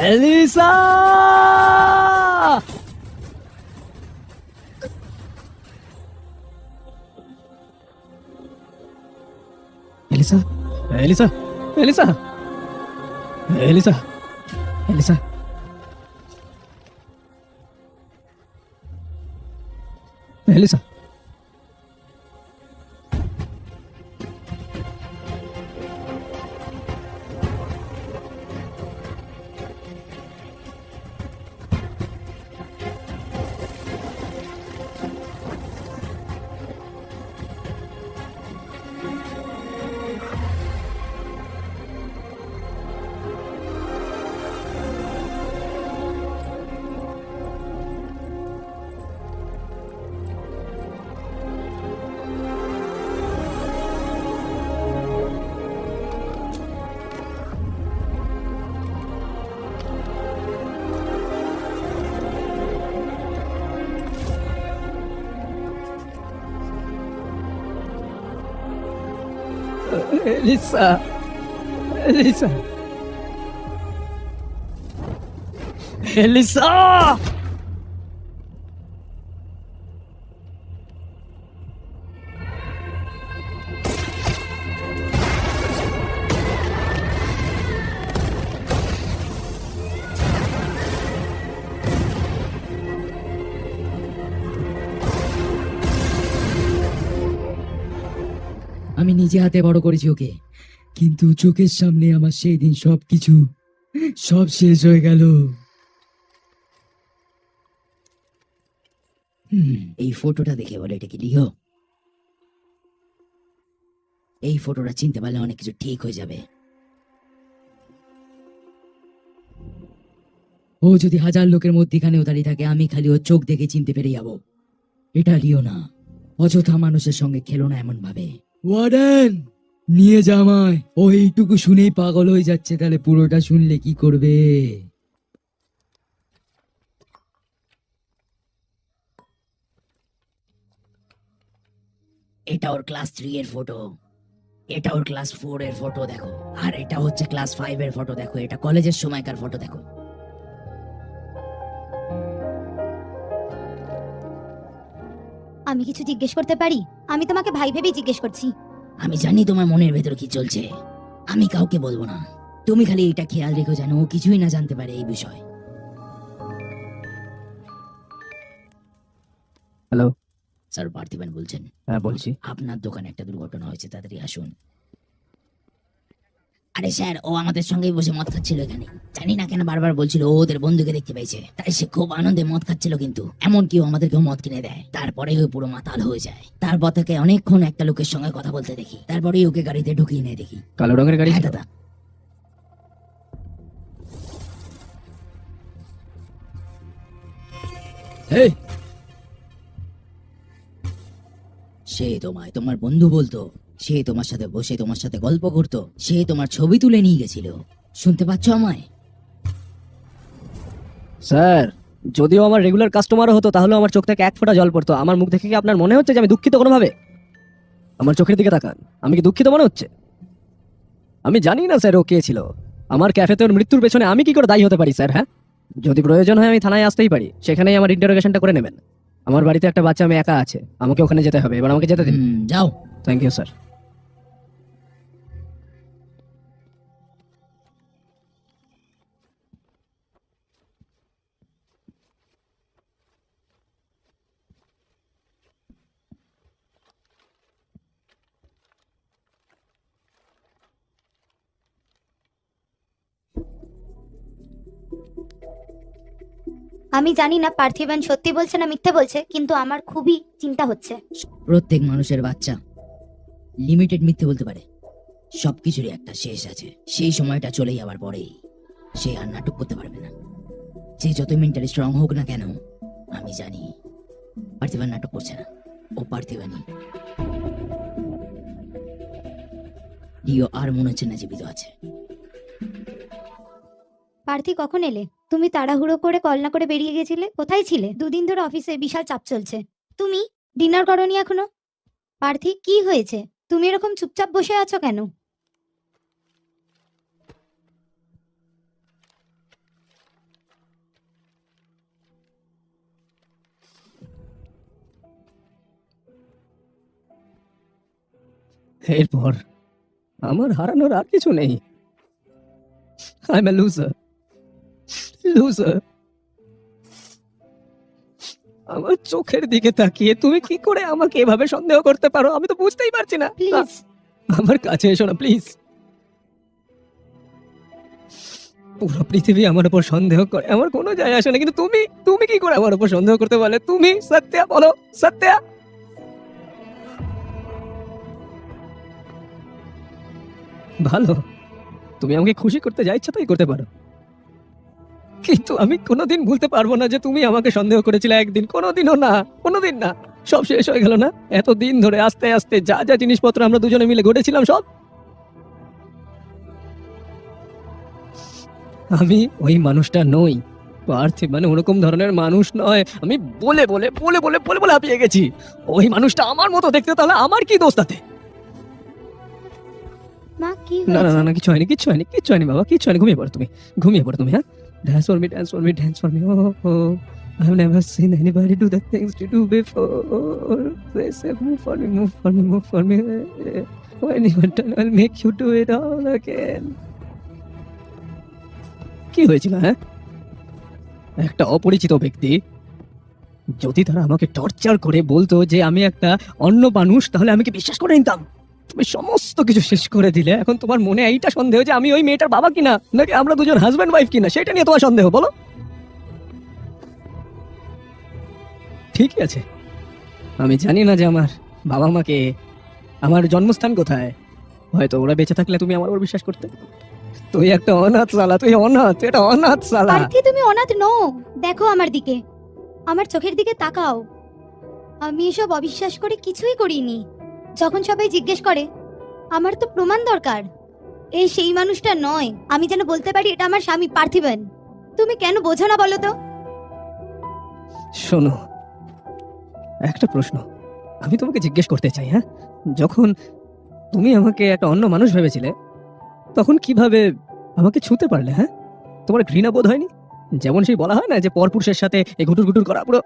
Elisa! Elisa, Elisa, Elisa, Elisa, Elisa, Elisa. Elisa, Elisa, Elisa!
আমি নিজে হাতে বড় করেছি ওকে, কিন্তু চোখের সামনে আমার সেই দিন সবকিছু সব শেষ হয়ে গেল। এই ফটোটা দেখে বলে এটা কি লিও? এই ফটোটা চিনতে পারলে অনেক কিছু ঠিক হয়ে যাবে। ও যদি হাজার লোকের মধ্যখানেও দাঁড়িয়ে থাকে, আমি খালি ওর চোখ দেখে চিনতে পেরে যাব এটা লিও না। অযথা মানুষের সঙ্গে খেলো না এমন ভাবে। ওয়ার্ডেন, নিয়ে যা আমায়। ও এইটুকু শুনেই পাগল হয়ে যাচ্ছে, তাহলে পুরোটা শুনলে কি করবে? এটা ওর ক্লাস 3 এর ফটো, এটা ওর ক্লাস 4 এর ফটো দেখো, আর এটা হচ্ছে ক্লাস 5 এর ফটো দেখো। এটা কলেজের সময়কার ফটো দেখো।
আমি কিছু জিজ্ঞেস করতে পারি? আমি তোমাকে ভাই ভেবেই জিজ্ঞেস করছি।
আমি জানি তোমার মনের ভেতর কি চলছে, আমি কাউকে বলবো না। তুমি খালি এটা খেয়াল রেখো যেন ও কিছুই না জানতে পারে এই বিষয়।
হ্যালো,
স্যার পার্থিবন বলছেন।
হ্যাঁ বলছি।
আপনার দোকানে একটা দুর্ঘটনা হয়েছে, তাড়াতাড়ি আসুন। আরে স্যার, ও আমাদের সঙ্গেই বসে মদ খাচ্ছিল এখানে। জানি না কেন বারবার বলছিল ও ওদের বন্ধুকে দেখতে পেয়েছে, তাই সে খুব আনন্দে মদ খাচ্ছিল। কিন্তু এমনকি ও আমাদেরকেও মদ কিনে দেয়। তারপরে ও পুরো মাতাল হয়ে যায়। তারপর থেকে অনেকক্ষণ একটা লোকের সঙ্গে কথা বলতে দেখি, তারপরে ওকে গাড়িতে ঢুকিয়ে নিয়ে দেখি।
কালো রঙের গাড়ি
হ্যাঁ
ছিল?
দাদা। এই, সে তোমায় তোমার বন্ধু বলতো, সে তোমার সাথে বসে তোমার সাথে গল্প করতো, সে তোমার ছবি তুলে নিয়ে গেছিল। শুনতে পাচ্ছ আমায়?
স্যার, যদিও আমার রেগুলার কাস্টমারও হতো, তাহলে আমার চোখ থেকে এক ফোঁটা জল পড়তো। আমার মুখ দেখে কি আপনার মনে হচ্ছে যে আমি দুঃখিত কোনোভাবে? আমার চোখের দিকে তাকান, আমি কি দুঃখিত মনে হচ্ছে? আমি জানি না স্যার ও কে ছিল। আমার ক্যাফেতে ওর মৃত্যুর পেছনে আমি কি করে দায়ী হতে পারি স্যার? হ্যাঁ, যদি প্রয়োজন হয় আমি থানায় আসতেই পারি, সেখানেই আমার ইন্টারোগেশনটা করে নেবেন। আমার বাড়িতে একটা বাচ্চা মেয়ে একা আছে, আমাকে ওখানে যেতে হবে। এবার আমাকে যেতে দিন।
যাও।
Thank you sir.
আমি জানি না পার্থিবন সত্যি বলছে না মিথ্যে বলছে, কিন্তু আমার খুবই চিন্তা হচ্ছে।
প্রত্যেক মানুষের বাচ্চা লিমিটেড মিথ্যে বলতে পারে। সবকিছুরই একটা শেষ আছে, সেই সময়টা চলে যাওয়ার পরেই সে আর নাটক করতে পারবে না। যে যত মেন্টালি স্ট্রং হোক না কেন, আমি জানি পার্থিবান নাটক করছে না, ও পার্থিবানই। লিও আর মনে হচ্ছে না জীবিত আছে।
পার্থি, কখন এলে? তুমি তাড়াহুড়ো করে কল না করে বেরিয়ে গেছিলে, কোথায় ছিলে? দুদিন ধরে অফিসে বিশাল চাপ চলছে। তুমি ডিনার করোনি এখনো? পার্থি, কি হয়েছে? তুমি এরকম চুপচাপ বসে আছো কেন?
এরপর আমার হারানোর আর কিছু নেই। I M A loser, loser. আমার চোখের দিকে তাকিয়ে তুমি কি করে আমাকে এভাবে সন্দেহ করতে পারো? আমি তো বুঝতেই পারছি না।
প্লিজ
আমার কাছে এসো না প্লিজ। পুরো পৃথিবী আমার উপর সন্দেহ করে, আমার কোনো যায় আসে না, কিন্তু তুমি তুমি কি করে আমার উপর সন্দেহ করতে পারলে? তুমি সত্যা বলো, সত্যা। ভালো, তুমি আমাকে খুশি করতে যা ইচ্ছা তাই করতে পারো, কিন্তু আমি কোনোদিন ভুলতে পারবো না যে তুমি আমাকে সন্দেহ করেছিলে একদিন। কোনোদিনও না, কোনোদিন না। সব শেষ হয়ে গেল না এতদিন ধরে, আস্তে আস্তে যা যা জিনিসপত্র আমরা দুজনে মিলে ঘটেছিলাম সব। আমি ওই মানুষটা নই, পার্থিব মানে ওরকম ধরনের মানুষ নয়। আমি বলে বলে বলে বলে বলে বলে হাঁপিয়ে গেছি। ওই মানুষটা আমার মতো দেখতে, তাহলে আমার কি দোষ তাতে?
মা কি
না না
হয়েছে?
না না, কিছু হয়নি, কিছু হয়নি, কিছু হয়নি বাবা, কিছু হয়নি। ঘুমিয়ে পড়ো তুমি, ঘুমিয়ে পড়ো তুমি। হ্যাঁ, dance for me, dance for me, dance for me. Oh oh, I have never seen anybody do the things you do before. They say move for me, move for me, move for me. When you want to, I'll make you do it all again. কি হয়েছিল? হ্যাঁ, একটা অপরিচিত ব্যক্তি যদি তারা আমাকে torture করে বলতো যে আমি একটা অন্য মানুষ, তাহলে আমি কি বিশ্বাস করে নিতাম? তুমি সমস্ত কিছু শেষ করে দিলে। এখন তোমার মনে এইটা সন্দেহ যে আমি ওই মেয়েটার বাবা কিনা, নাকি আমরা দুজন হাজব্যান্ড ওয়াইফ কিনা, সেটা নিয়ে তোমার সন্দেহ? বলো। ঠিকই আছে, আমি জানি না যে আমার বাবা মাকে, আমার জন্মস্থান কোথায়। হয়তো ওরা বেঁচে থাকলে তুমি আমার ওর বিশ্বাস করতে। তুই একটা অনাথ শালা, তুই অনাথ, এটা অনাথ শালা।
পার্থি তুমি অনাথ নও। দেখো আমার দিকে, আমার চোখের দিকে তাকাও। আমি এসব অবিশ্বাস করে কিছুই করিনি। যখন সবাই জিজ্ঞেস করে, আমার তো প্রমাণ দরকার। এই সেই মানুষটা নয়, আমি যেন বলতে পারি এটা আমার স্বামী পার্থিবন। তুমি কেন বোঝো না বলো তো?
শোনো, একটা প্রশ্ন আমি তোমাকে জিজ্ঞেস করতে চাই। হ্যাঁ, যখন তুমি আমাকে একটা অন্য মানুষ ভেবেছিলে, তখন কিভাবে আমাকে ছুঁতে পারলে? হ্যাঁ, তোমার ঘৃণা বোধ হয়নি? যেমন সেই বলা হয় না যে পরপুরুষের সাথে এই ঘুটুর ঘুটুর করা পুরো।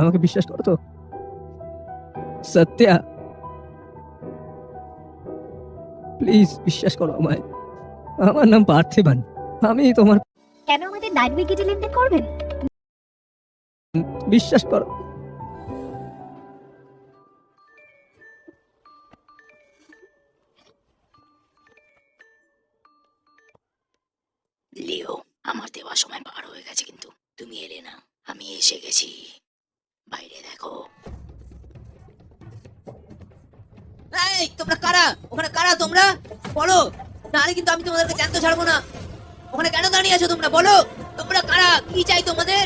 আমাকে বিশ্বাস করো তো সত্যা, প্লিজ বিশ্বাস করো আমায়। আমার নাম পার্থিবান, আমি তোমার।
কেন আমাদের নাইট উইকেটে লেনদেন করবেন?
বিশ্বাস করো।
লিও, আমার দেওয়ার সময় পার হয়ে গেছে, কিন্তু তুমি এলে না। আমি এসে গেছি, বাইরে দেখো।
এই তোমরা কারা? ওখানে কারা তোমরা? বলো, নাহলে কিন্তু আমি তোমাদেরকে জানতে ছাড়বো না। ওখানে কেন দাঁড়িয়ে আছো তোমরা? বলো তোমরা কারা, কি চাই তোমাদের?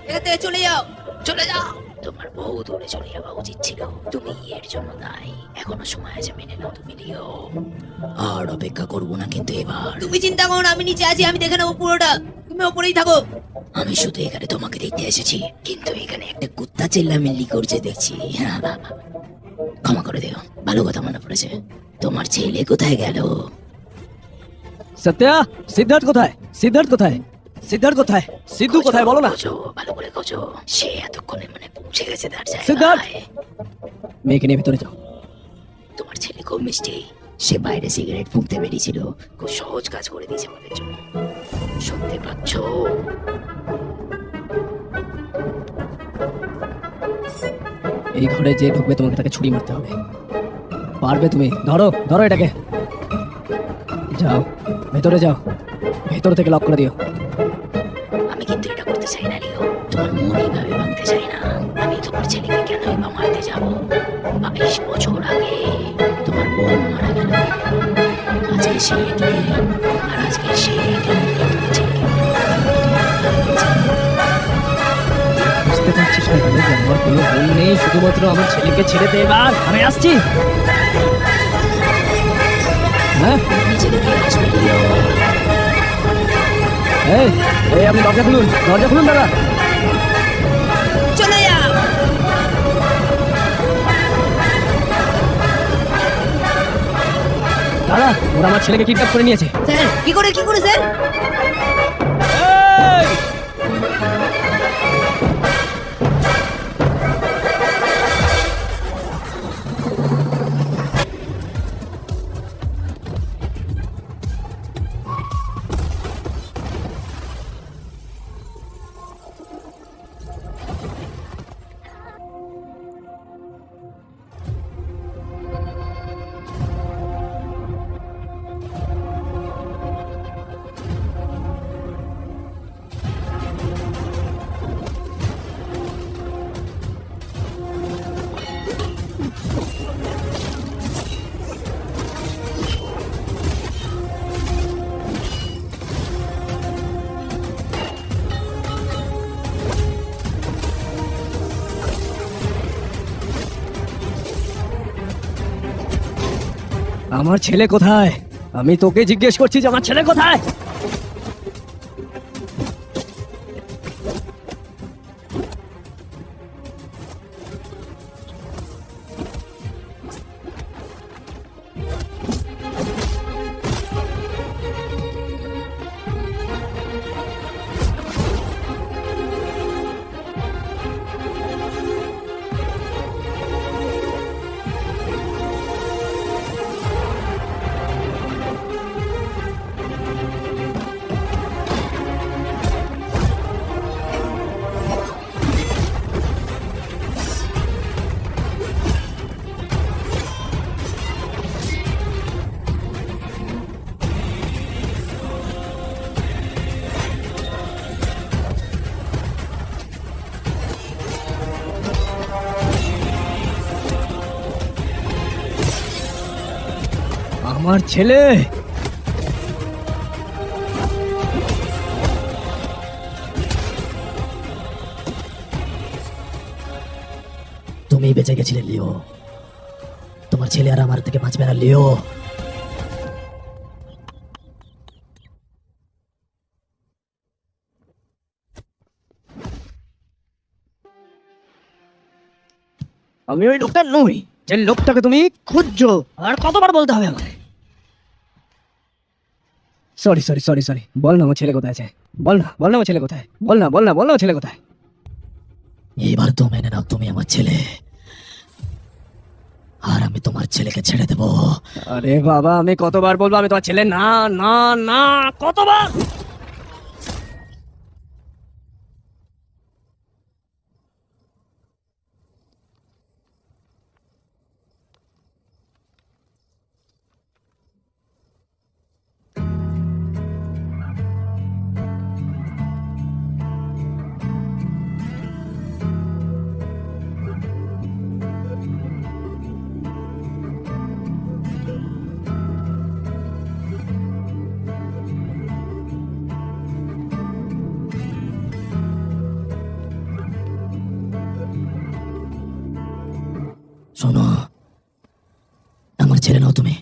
এখান থেকে চলে যাও, চলে যাও।
তোমার বহু দূরে চলে যাওয়া উচিত ছিল, তুমি এর জন্য দায়ী। এখনো সময় আছে, মেনে নাও তুমি লিও। আর অপেক্ষা করবো না কিন্তু এবার।
তুমি চিন্তা করো না, আমি নিচে আছি, আমি দেখে নেবো পুরোটা। তুমি ওপরেই থাকো।
আমি শুধু এখানে তোমাকে দেখতে এসেছি, কিন্তু এখানে একটা কুত্তা চিল্লামিল্লি করছে দেখছি। ক্ষমা করে দিও, ভালো কথা মনে পড়েছে। তোমার ছেলে কোথায় গেল?
সত্যা, সিদ্ধার্থ কোথায়? সিদ্ধার্থ কোথায়? সিদ্ধার্থ কোথায়? সিদ্ধু কোথায়? বলো না।
খোঁজো, ভালো করে খোঁজো। সে এতক্ষণে মানে পৌঁছে গেছে তার
সিদ্ধার্থ!
জায়গায়।
মেয়েকে নিয়ে ভিতরে যাও।
তোমার ছেলে খুব মিষ্টি, সে বাইরে সিগারেট ফুঁকতে বেরিয়েছিল। খুব সহজ কাজ করে দিয়েছে আমাদের জন্য। শুনতে পাচ্ছ?
এই ঘরে যে ঢুকবে তোমাকে তাকে ছুরি মারতে হবে। পারবে তুমি? ধরো ধরো এটাকে, যাও ভেতরে যাও, ভেতর থেকে লক করে দিও।
আমি কিন্তু এটা করতে চাই না লিও, তোমার মন এইভাবে ভাঙতে চাই না। আমি তোমার ছেলেকে কেনই বা মারতে যাবো? 22 বছর আগে তোমার বোন মারা গেল। আজকে সেই দিন, আর আজকে সেই দিন তোমার ছেলেকে
বুঝতে পারছিস না যে আমার কোনো বোন নেই, শুধুমাত্র আমার ছেলেকে ছেড়ে দে এবার, আমি আসছি। হ্যাঁ,
নিজেকে আসবে লিও।
এই এই আপনি দরজা খুলুন, দরজা খুলুন দাদা।
চলে যাও।
দাদা, ওরা আমার ছেলেকে কিডন্যাপ করে নিয়েছে।
স্যার কি করে স্যার?
এই! আমার ছেলে কোথায়? আমি তোকে জিজ্ঞেস করছি যে আমার ছেলে কোথায়? আমার ছেলে!
তুমি বেঁচে গেছিলে লিও, তোমার ছেলে আর আমার থেকে বাঁচবে না লিও।
আমি ওই লোকটা নই যে লোকটাকে তুমি খুঁজছো। আর কতবার বলতে হবে আমাকে? সরি সরি সরি সরি, বল না আমার ছেলে কোথায় আছে? বল না, বল না আমার ছেলে কোথায়? বল না, বল না, বল না আমার ছেলে কোথায়?
এইবার তো মেনে নাও তুমি আমার ছেলে, আর আমি তোমার ছেলেকে ছেড়ে দেবো।
আরে বাবা, আমি কতবার বলবো আমি তোমার ছেলে না না না, কতবার?
শোনো, আমার ছেলে নাও তুমি।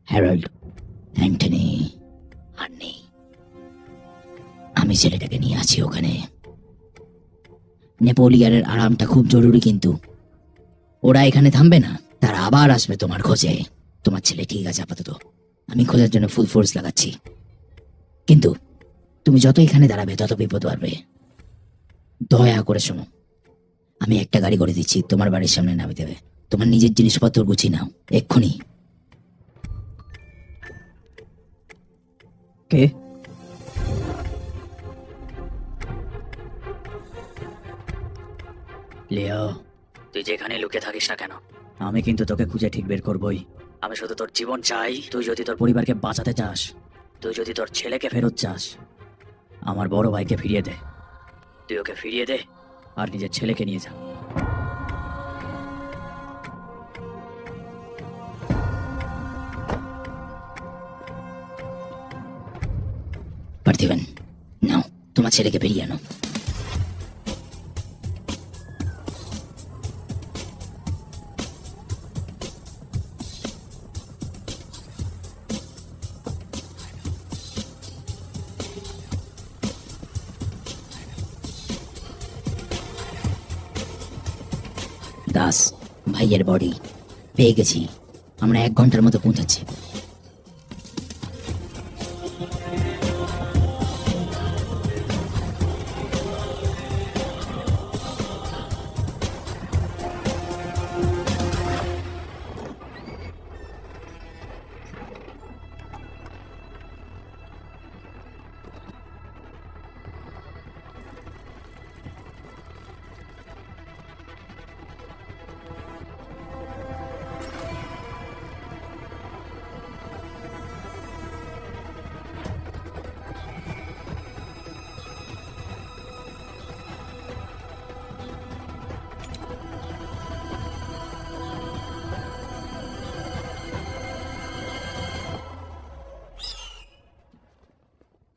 হ্যারল্ড, অ্যান্টনি, হান্নি, আমি ছেলেটাকে নিয়ে আছি ওখানে। নেপোলিয়নের আরামটা খুব জরুরি, কিন্তু ওরা এখানে থামবে না, তারা আবার আসবে তোমার খোঁজে। তোমার ছেলে ঠিক আছে আপাতত, আমি খোঁজার জন্য ফুল ফোর্স লাগাচ্ছি, কিন্তু তুমি যত এখানে দাঁড়াবে তত বিপদ বাড়বে। দয়া করে শোনো, আমি একটা গাড়ি করে দিচ্ছি, তোমার বাড়ির সামনে নামিয়ে দেবে। তোমার নিজের জিনিসপত্র গুছিয়ে নাও এক্ষুনি।
কে?
লিও, তুই যেখানে লুকিয়ে থাকিস না কেন, আমি কিন্তু তোকে খুঁজে ঠিক বের করবই। আমি শুধু তোর জীবন চাই। তুই যদি তোর পরিবারকে বাঁচাতে চাস, তুই যদি তোর ছেলেকে ফেরত চাস, আমার বড় ভাইকে ফিরিয়ে দে। তুই ওকে ফিরিয়ে দে আর নিজের ছেলেকে নিয়ে যা। পার্থিবেন, নাও তোমার ছেলেকে ফিরিয়ে আনো। দাস, ভাইয়ের বডি পেয়ে গেছি, আমরা 1 ঘন্টার মতো পৌঁছাচ্ছি।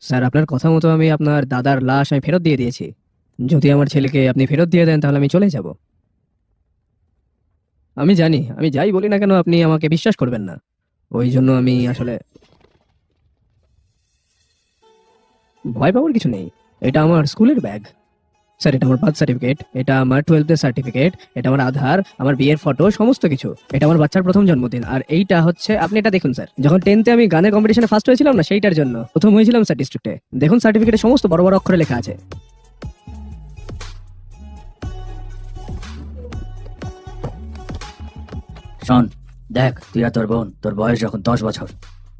স্যার, আপনার কথা মতো আমি আপনার দাদার লাশ আমি ফেরত দিয়ে দিয়েছি। যদি আমার ছেলেকে আপনি ফেরত দিয়ে দেন তাহলে আমি চলে যাব। আমি জানি, আমি যাই বলি না কেন আপনি আমাকে বিশ্বাস করবেন না। ওই জন্য আমি আসলে ভয় পাওয়ার কিছু নেই। এটা আমার স্কুলের ব্যাগ স্যার, এটা আমার বার্থ সার্টিফিকেট, এটা আমার 12th এর সার্টিফিকেট, এটা আমার আধার, আমার বিয়ের ফটো, সমস্ত কিছু। এটা আমার বাচ্চার প্রথম জন্মদিন। আর এইটা হচ্ছে, আপনি এটা দেখুন স্যার, যখন 10th-এ আমি গানের কম্পিটিশনে ফার্স্ট হয়েছিলাম না, সেইটার জন্য প্রথম হয়েছিলাম স্যার ডিস্ট্রিক্টে। দেখুন সার্টিফিকেটে সমস্ত বড় বড় অক্ষরে লেখা আছে।
শোন, দেখ, তুই আর তোর বোন, তোর বয়স যখন 10 বছর,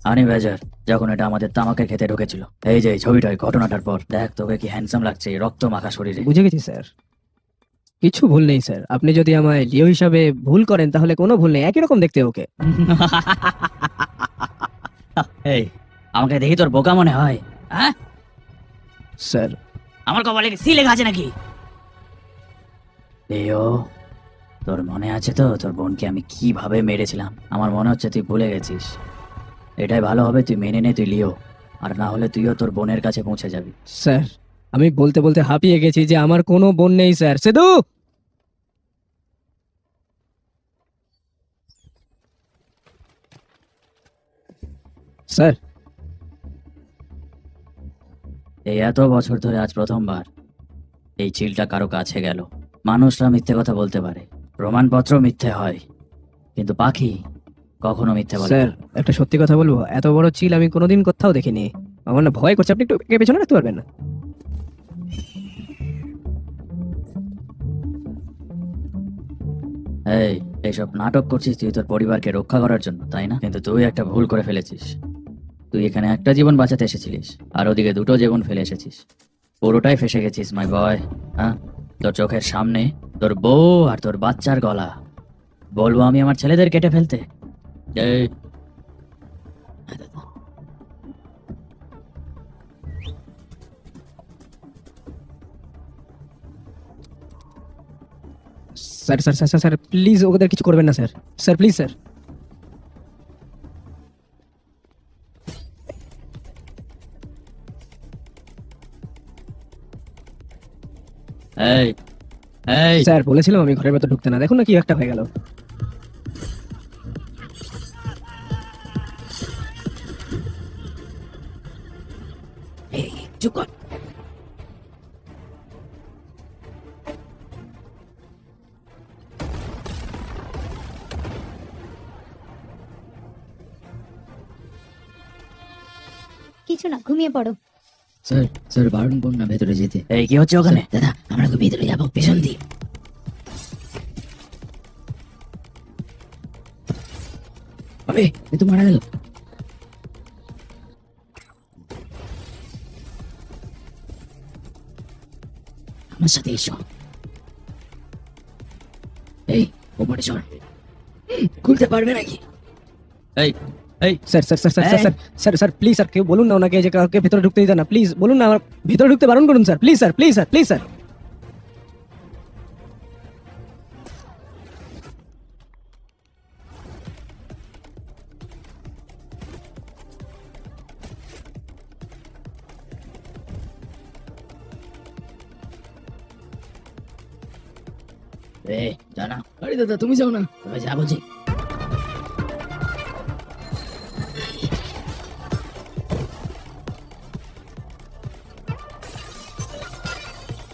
আনি বেজার যখন এটা আমাদের তামাকের খেতে ঢুকেছিল, এই যে এই ছবিটা, এই ঘটনাটার পর দেখ তোকে কি হ্যান্ডসাম লাগছে এই রক্ত মাখা শরীরে।
বুঝে গেছি স্যার, কিছু ভুল নেই স্যার। আপনি যদি আমায় লিও হিসাবে ভুল করেন তাহলে কোনো ভুল নেই, একই রকম দেখতে ওকে।
এই, আমাকে দেখি তোর বোকা মনে হয়? হ্যাঁ,
স্যার
আমার কপালে কি সি লেখা আছে নাকি? লিও, তোর মনে আছে তো তোর বোনকে আমি কিভাবে মেরেছিলাম? আমার মনে হচ্ছে তুই ভুলে গেছিস। এটাই ভালো হবে, তুই মেনে নে তুই লিও, আর না হলে তুইও তোর বোনের কাছে পৌঁছে যাবি।
স্যার আমি বলতে বলতে হাঁপিয়ে গেছি যে আমার কোনো বোন নেই স্যার। সেদু, স্যার
এই এত বছর ধরে আজ প্রথমবার এই চিলটা কারো কাছে গেল। মানুষরা মিথ্যে কথা বলতে পারে, প্রমাণপত্র মিথ্যে হয়, কিন্তু পাখি কখনো মিথ্যে বলে
স্যার
না।
একটা সত্যি কথা বলবো, এত বড় চিল আমি কোনোদিন কোথাও দেখিনি। আমার না ভয় করছে, আপনি একটু একে পেছনে রাখতে পারবেন না?
এই, এইসব নাটক করছিস তুই তোর পরিবারকে রক্ষা করার জন্য, তাই না? কিন্তু তুই একটা ভুল করে ফেলেছিস। তুই এখানে একটা জীবন বাঁচাতে এসেছিলিস, আর ওদিকে দুটো জীবন ফেলে এসেছিস। পুরোটাই ফেসে গেছিস মাই বয়। হ্যাঁ, তোর চোখের সামনে তোর বউ আর তোর বাচ্চার গলা। বলবো আমি আমার ছেলেদের কেটে ফেলতে? এই,
sir sir sir sir please ওদের কিছু করবেন না স্যার। Sir please sir.
এই, এই,
স্যার বলেছিলাম আমি ঘরের ভেতর ঢুকতে না, দেখুন না কি একটা হয়ে গেল।
চুপ কর।
কিছু না, ঘুমিয়ে পড়ো।
স্যার, স্যার বারণ করুন না ভেতরে যেতে।
এই কি হচ্ছে ওখানে?
দাদা, আমরা তো ভেতরে যাবো পেছন দিয়ে। আবে, এ তো মারা গেল। আমার সাথে এসো। এই, ওপরে চল। খুলতে পারবে নাকি?
এই, এই,
sir sir sir sir sir sir sir sir please sir, কেউ বলুন না ওনাকে যে কাউকে ভেতরে ঢুকতে দিতে না, প্লিজ বলুন না, আমার ভেতরে ঢুকতে বারণ করুন sir, please sir, please sir, please sir.
এ, জানা। আরে দাদা, তুমি যাও না, তবে যা বলছি।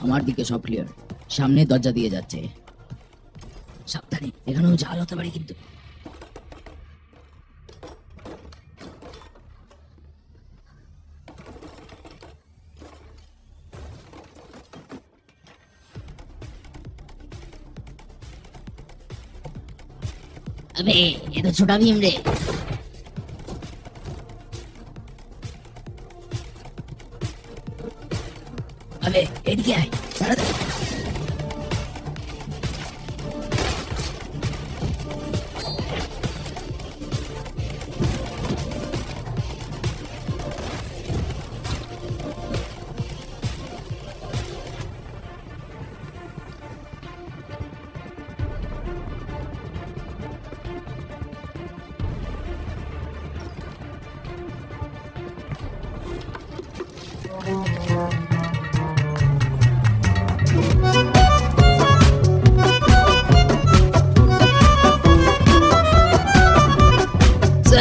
আমার দিকে সব ক্লিয়ার, সামনে দরজা দিয়ে যাচ্ছে। সাবধানে, এখানেও জাল হতে পারে কিন্তু। अबे ये तो छोटा भीम रे। अबे এদিকে আয়, তাড়াতাড়ি।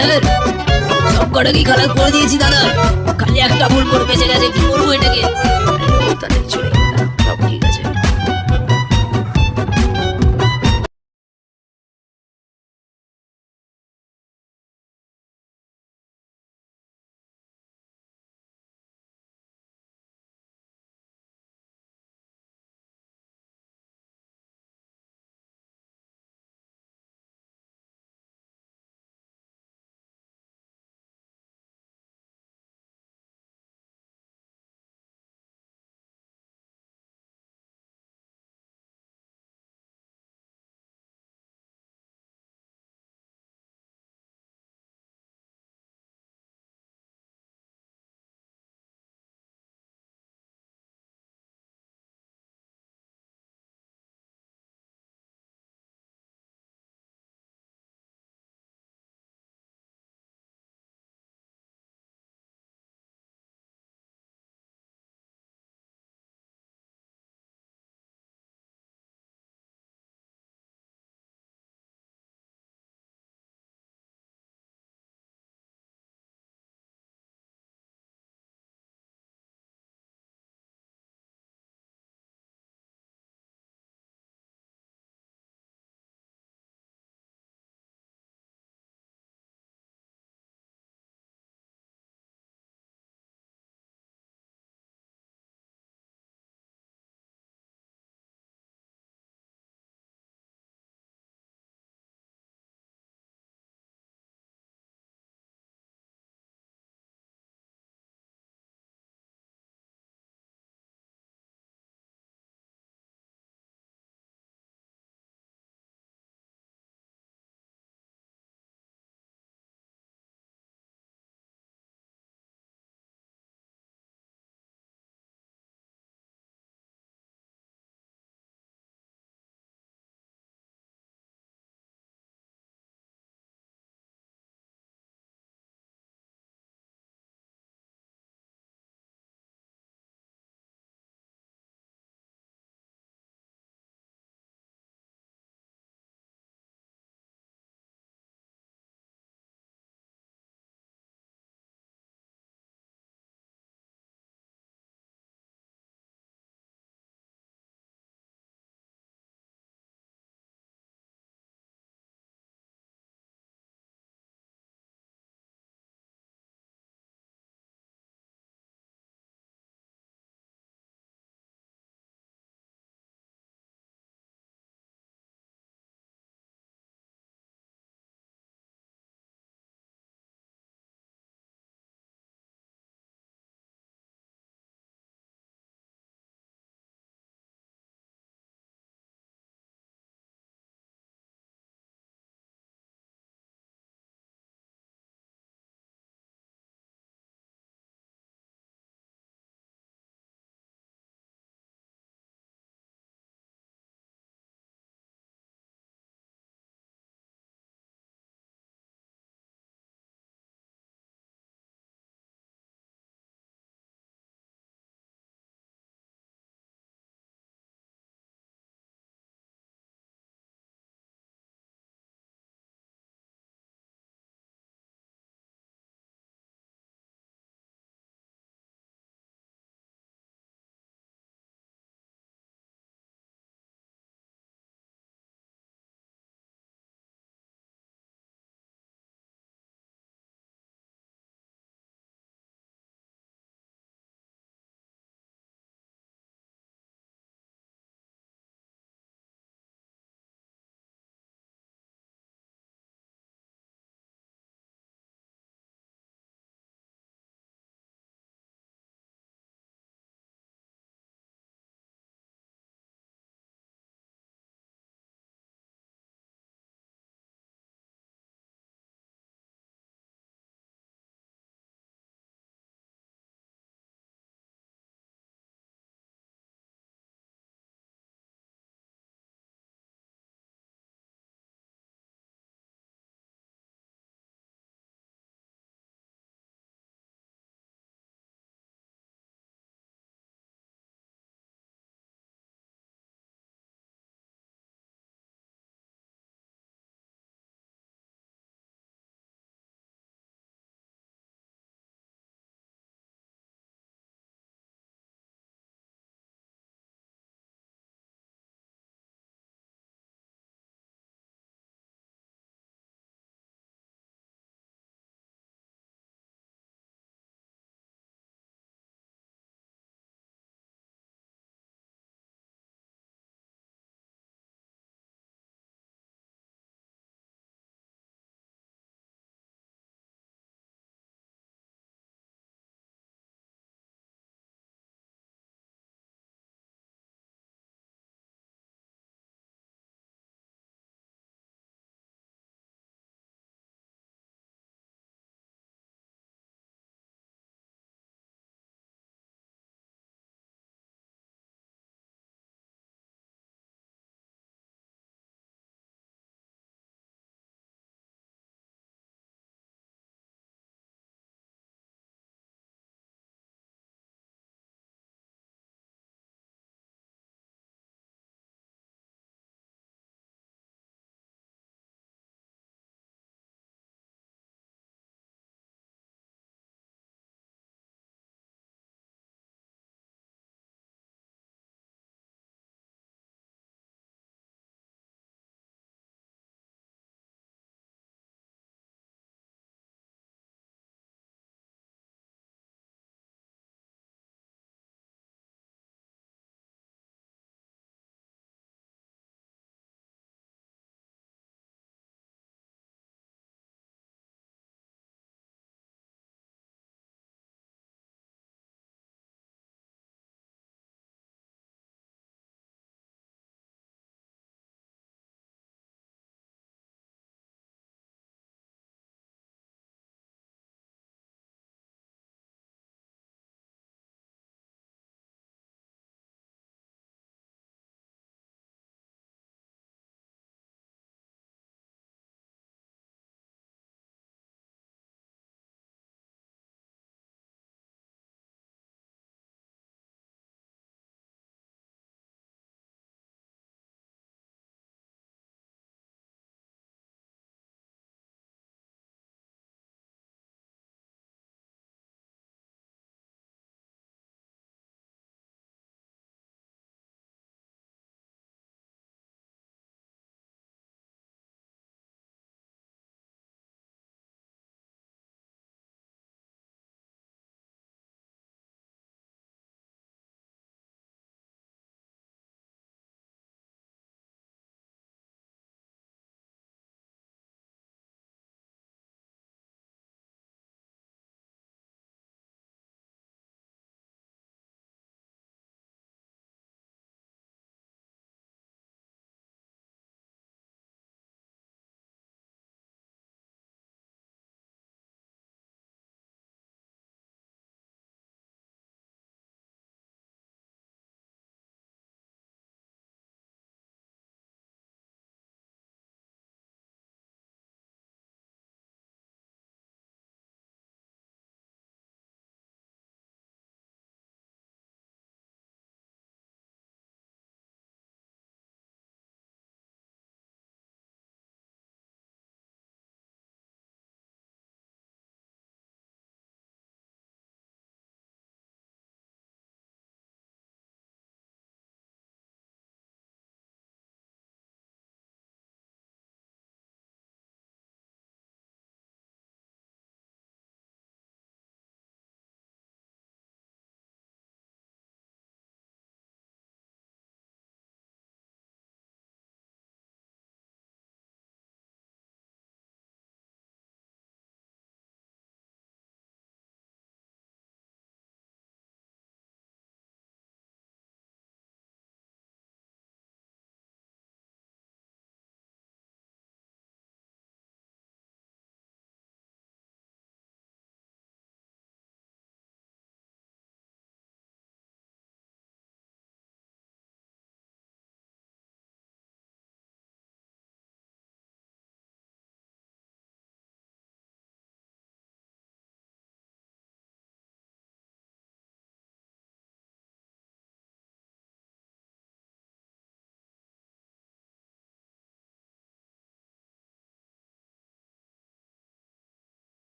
স্যার সব কটাকেই খালাস করে দিয়েছি দাদা, খালি একটা ভুল করে বেঁচে গেছে, কি করবো এটাকে?
তাদের চলে গেল, সব ঠিক আছে।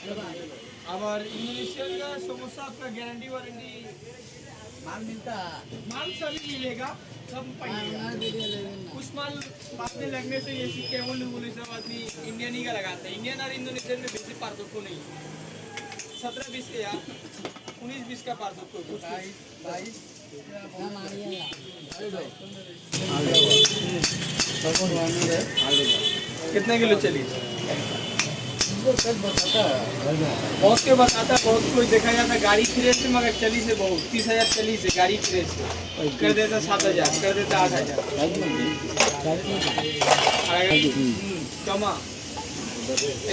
আবার इंडोनेशियन का समोसा आपका गारंटी वारंटी माल मिलता माल सभी मिलेगा सब पाइएगा कुछ माल बाद में लगने से ये सिक्के बोले सब आदमी इंडियन ही का लगाता है इंडियन और इंडोनेशियन में बेसिक पार्थक्य नहीं 17-20 के यार 19-20 का पार्थक्य 22 कितने किलो चली बहुत के बताता बहुत कोई देखा जाता गाड़ी फिरे से मगर चली से बहुत 30,000 चली से गाड़ी फिरे से कर देता 7,000 कर देता 8,000 कमा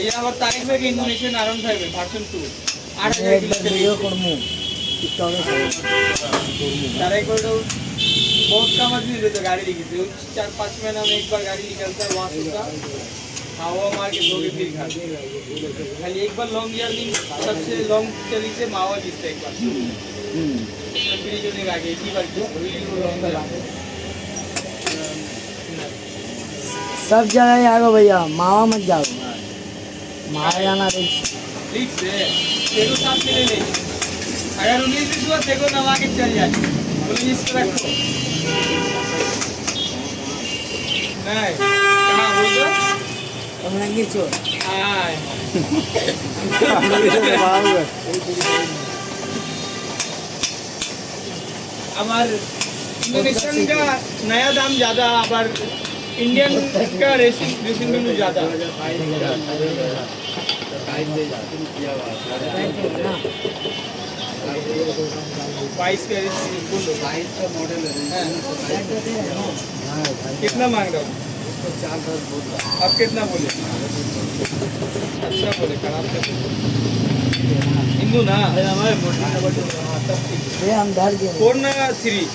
ये आवर तारीख में कि इंडोनेशियन आराम फाइव भार्सन 2 8,000 किलो चली तारीख को बहुत कम आदमी देते गाड़ी निकलती 4-5 महीना में एक बार गाड़ी निकलता है वहाँ से हवा मार के धोके फिर खाते खाली एक बार लॉन्ग जर्नी सबसे लॉन्ग चली से मावा जीतता एक बार ब्रिज होने का आगे एक ही बार
सब जगह जाओ भैया मावा मत जाओ मारा जाना
रिक्स है तेरे साथ में ले ले अगर 19-20 हुआ देखो नवा के चल जाए बोले इसको रखो नहीं कहाँ बोल दो
कमलंगी चोर
हाँ हमार इंडोनेशियन का नया दाम ज्यादा पर इंडियन का रेसिंग में ज्यादा 22 का बोलो 22 का मॉडल है कितना मांग रहा हूँ आप कितना बोले अच्छा बोले खराब कर हिंदू ना
हम धर दिए
4 ना 3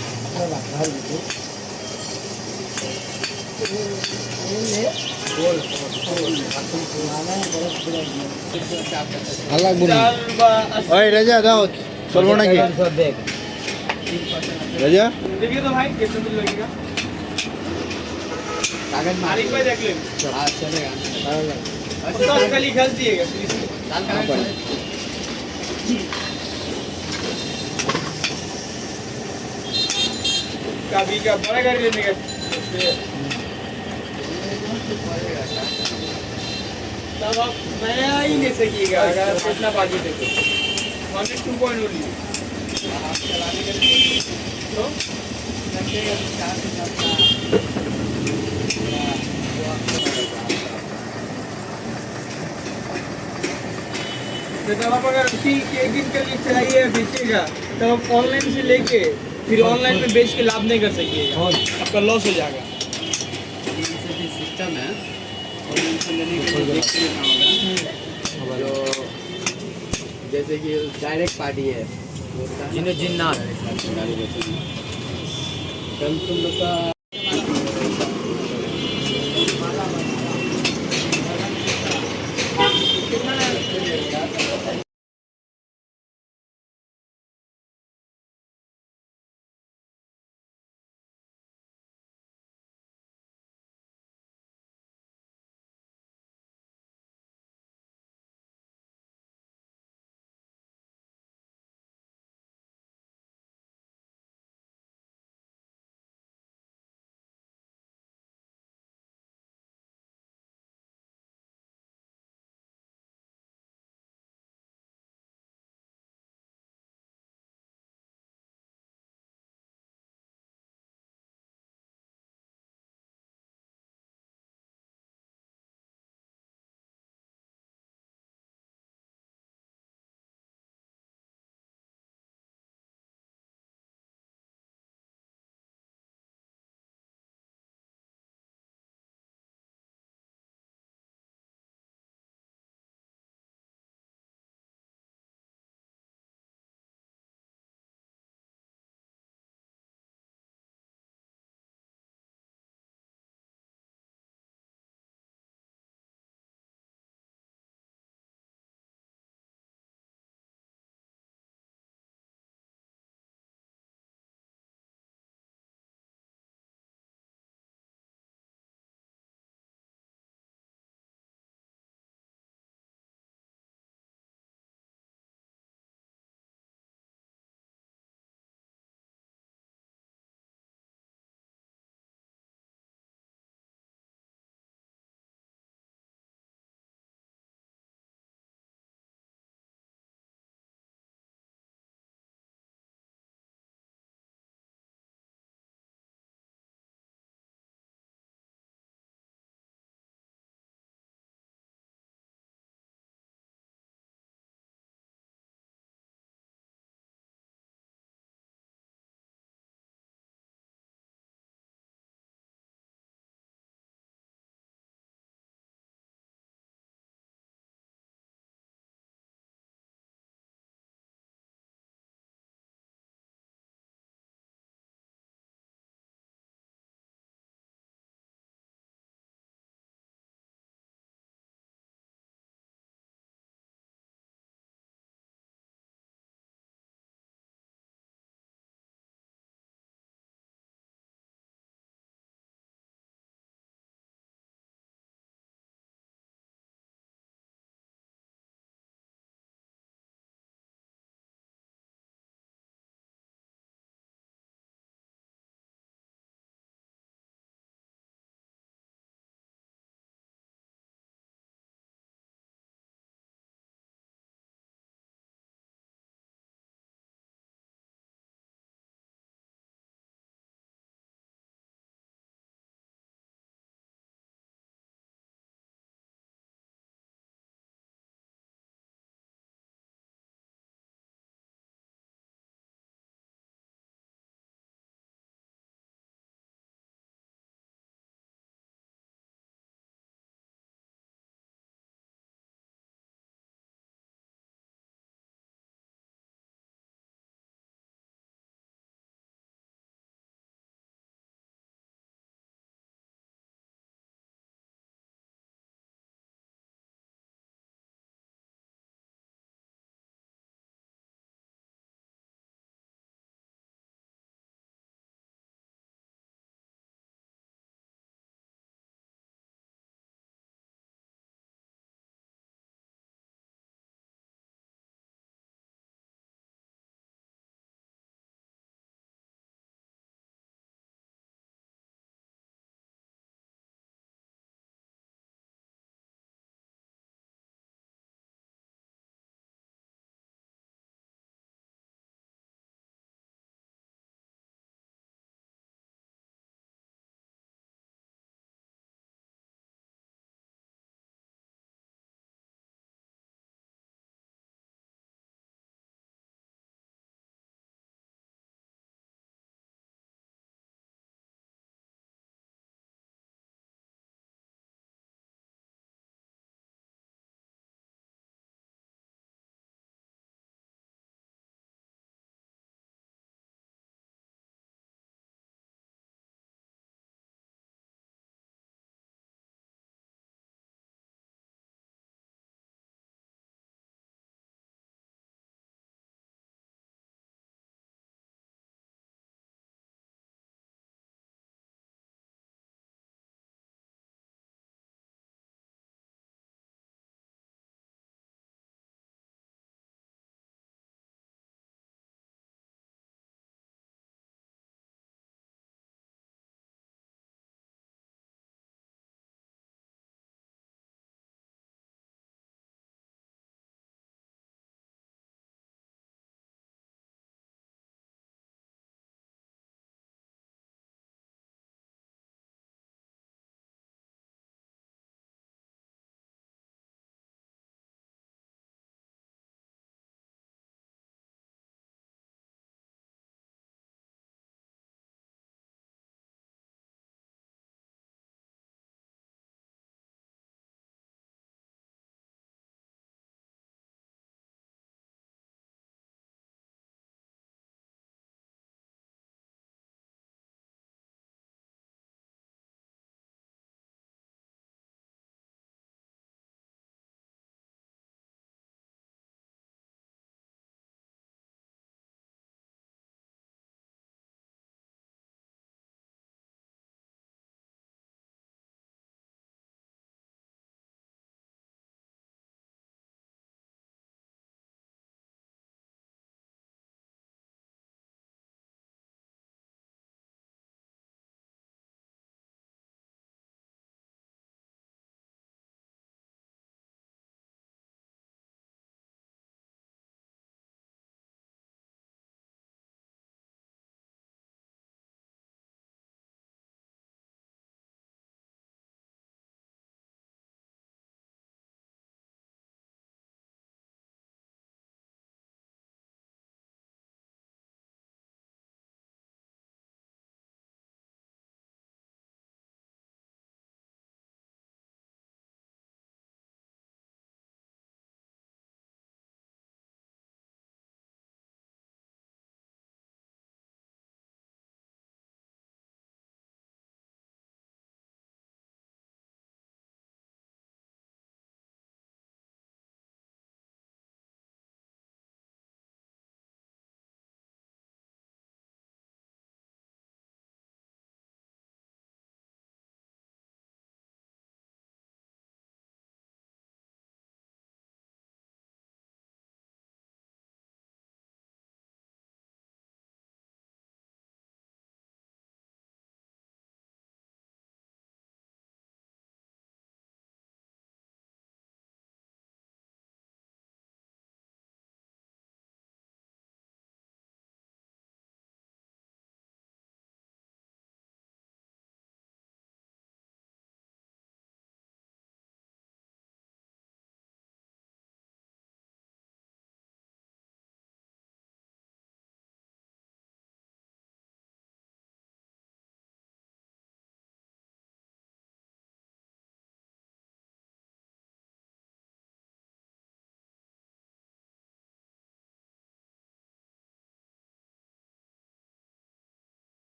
ওই রেজা দাও চলবো নাকি রেজা
देखिए तो भाई कितना बिल लगेगा मालिक भाई देख ले तो खाली घस दिएगा कभी का बड़ा गाड़ी लेने का तब आप नया ही ले सकिएगा अगर आप कितना बाकी देखो 1.2 लीजिए आप चलाने के लिए तो लगेगा 4 जब आप अगर उसी एक दिन के लिए चाहिए बेचेगा तो आप ऑनलाइन से लेके फिर ऑनलाइन में बेच के लाभ नहीं कर सकिएगा आपका लॉस हो जाएगा
सिस्टम है ऑनलाइन से लेने के लिए देख के लेना होगा जो जैसे कि डायरेक्ट पार्टी है जिन्हें जिन्ना कल तुम लोग का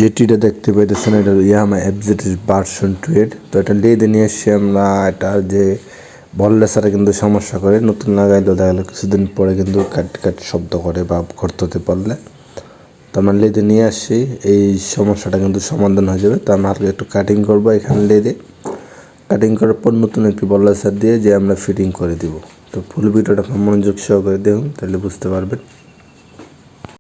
যেটিটা দেখতে পাইতেছেন এটা ইয়ামা FZ ভার্সন 2 তো এটা লেদে নিয়ে এসে আমরা এটা যে বললে সারা কিন্তু সমস্যা করে, নতুন লাগাইলেও দেখা গেলো কিছুদিন পরে কিন্তু কাট কাট শব্দ করে বা ঘরতে পড়লে। তো আমরা লেদে নিয়ে আসছি, এই সমস্যাটা কিন্তু সমাধান হয়ে যাবে। তো আমরা হালকা একটু কাটিং করবো এখানে লেদে, কাটিং করার পর নতুন একটি বললাসার দিয়ে যে আমরা ফিটিং করে দিব। তো ফুল ভিডিওটা মনোযোগ সহকারে দেখুন, তাহলে বুঝতে পারবেন।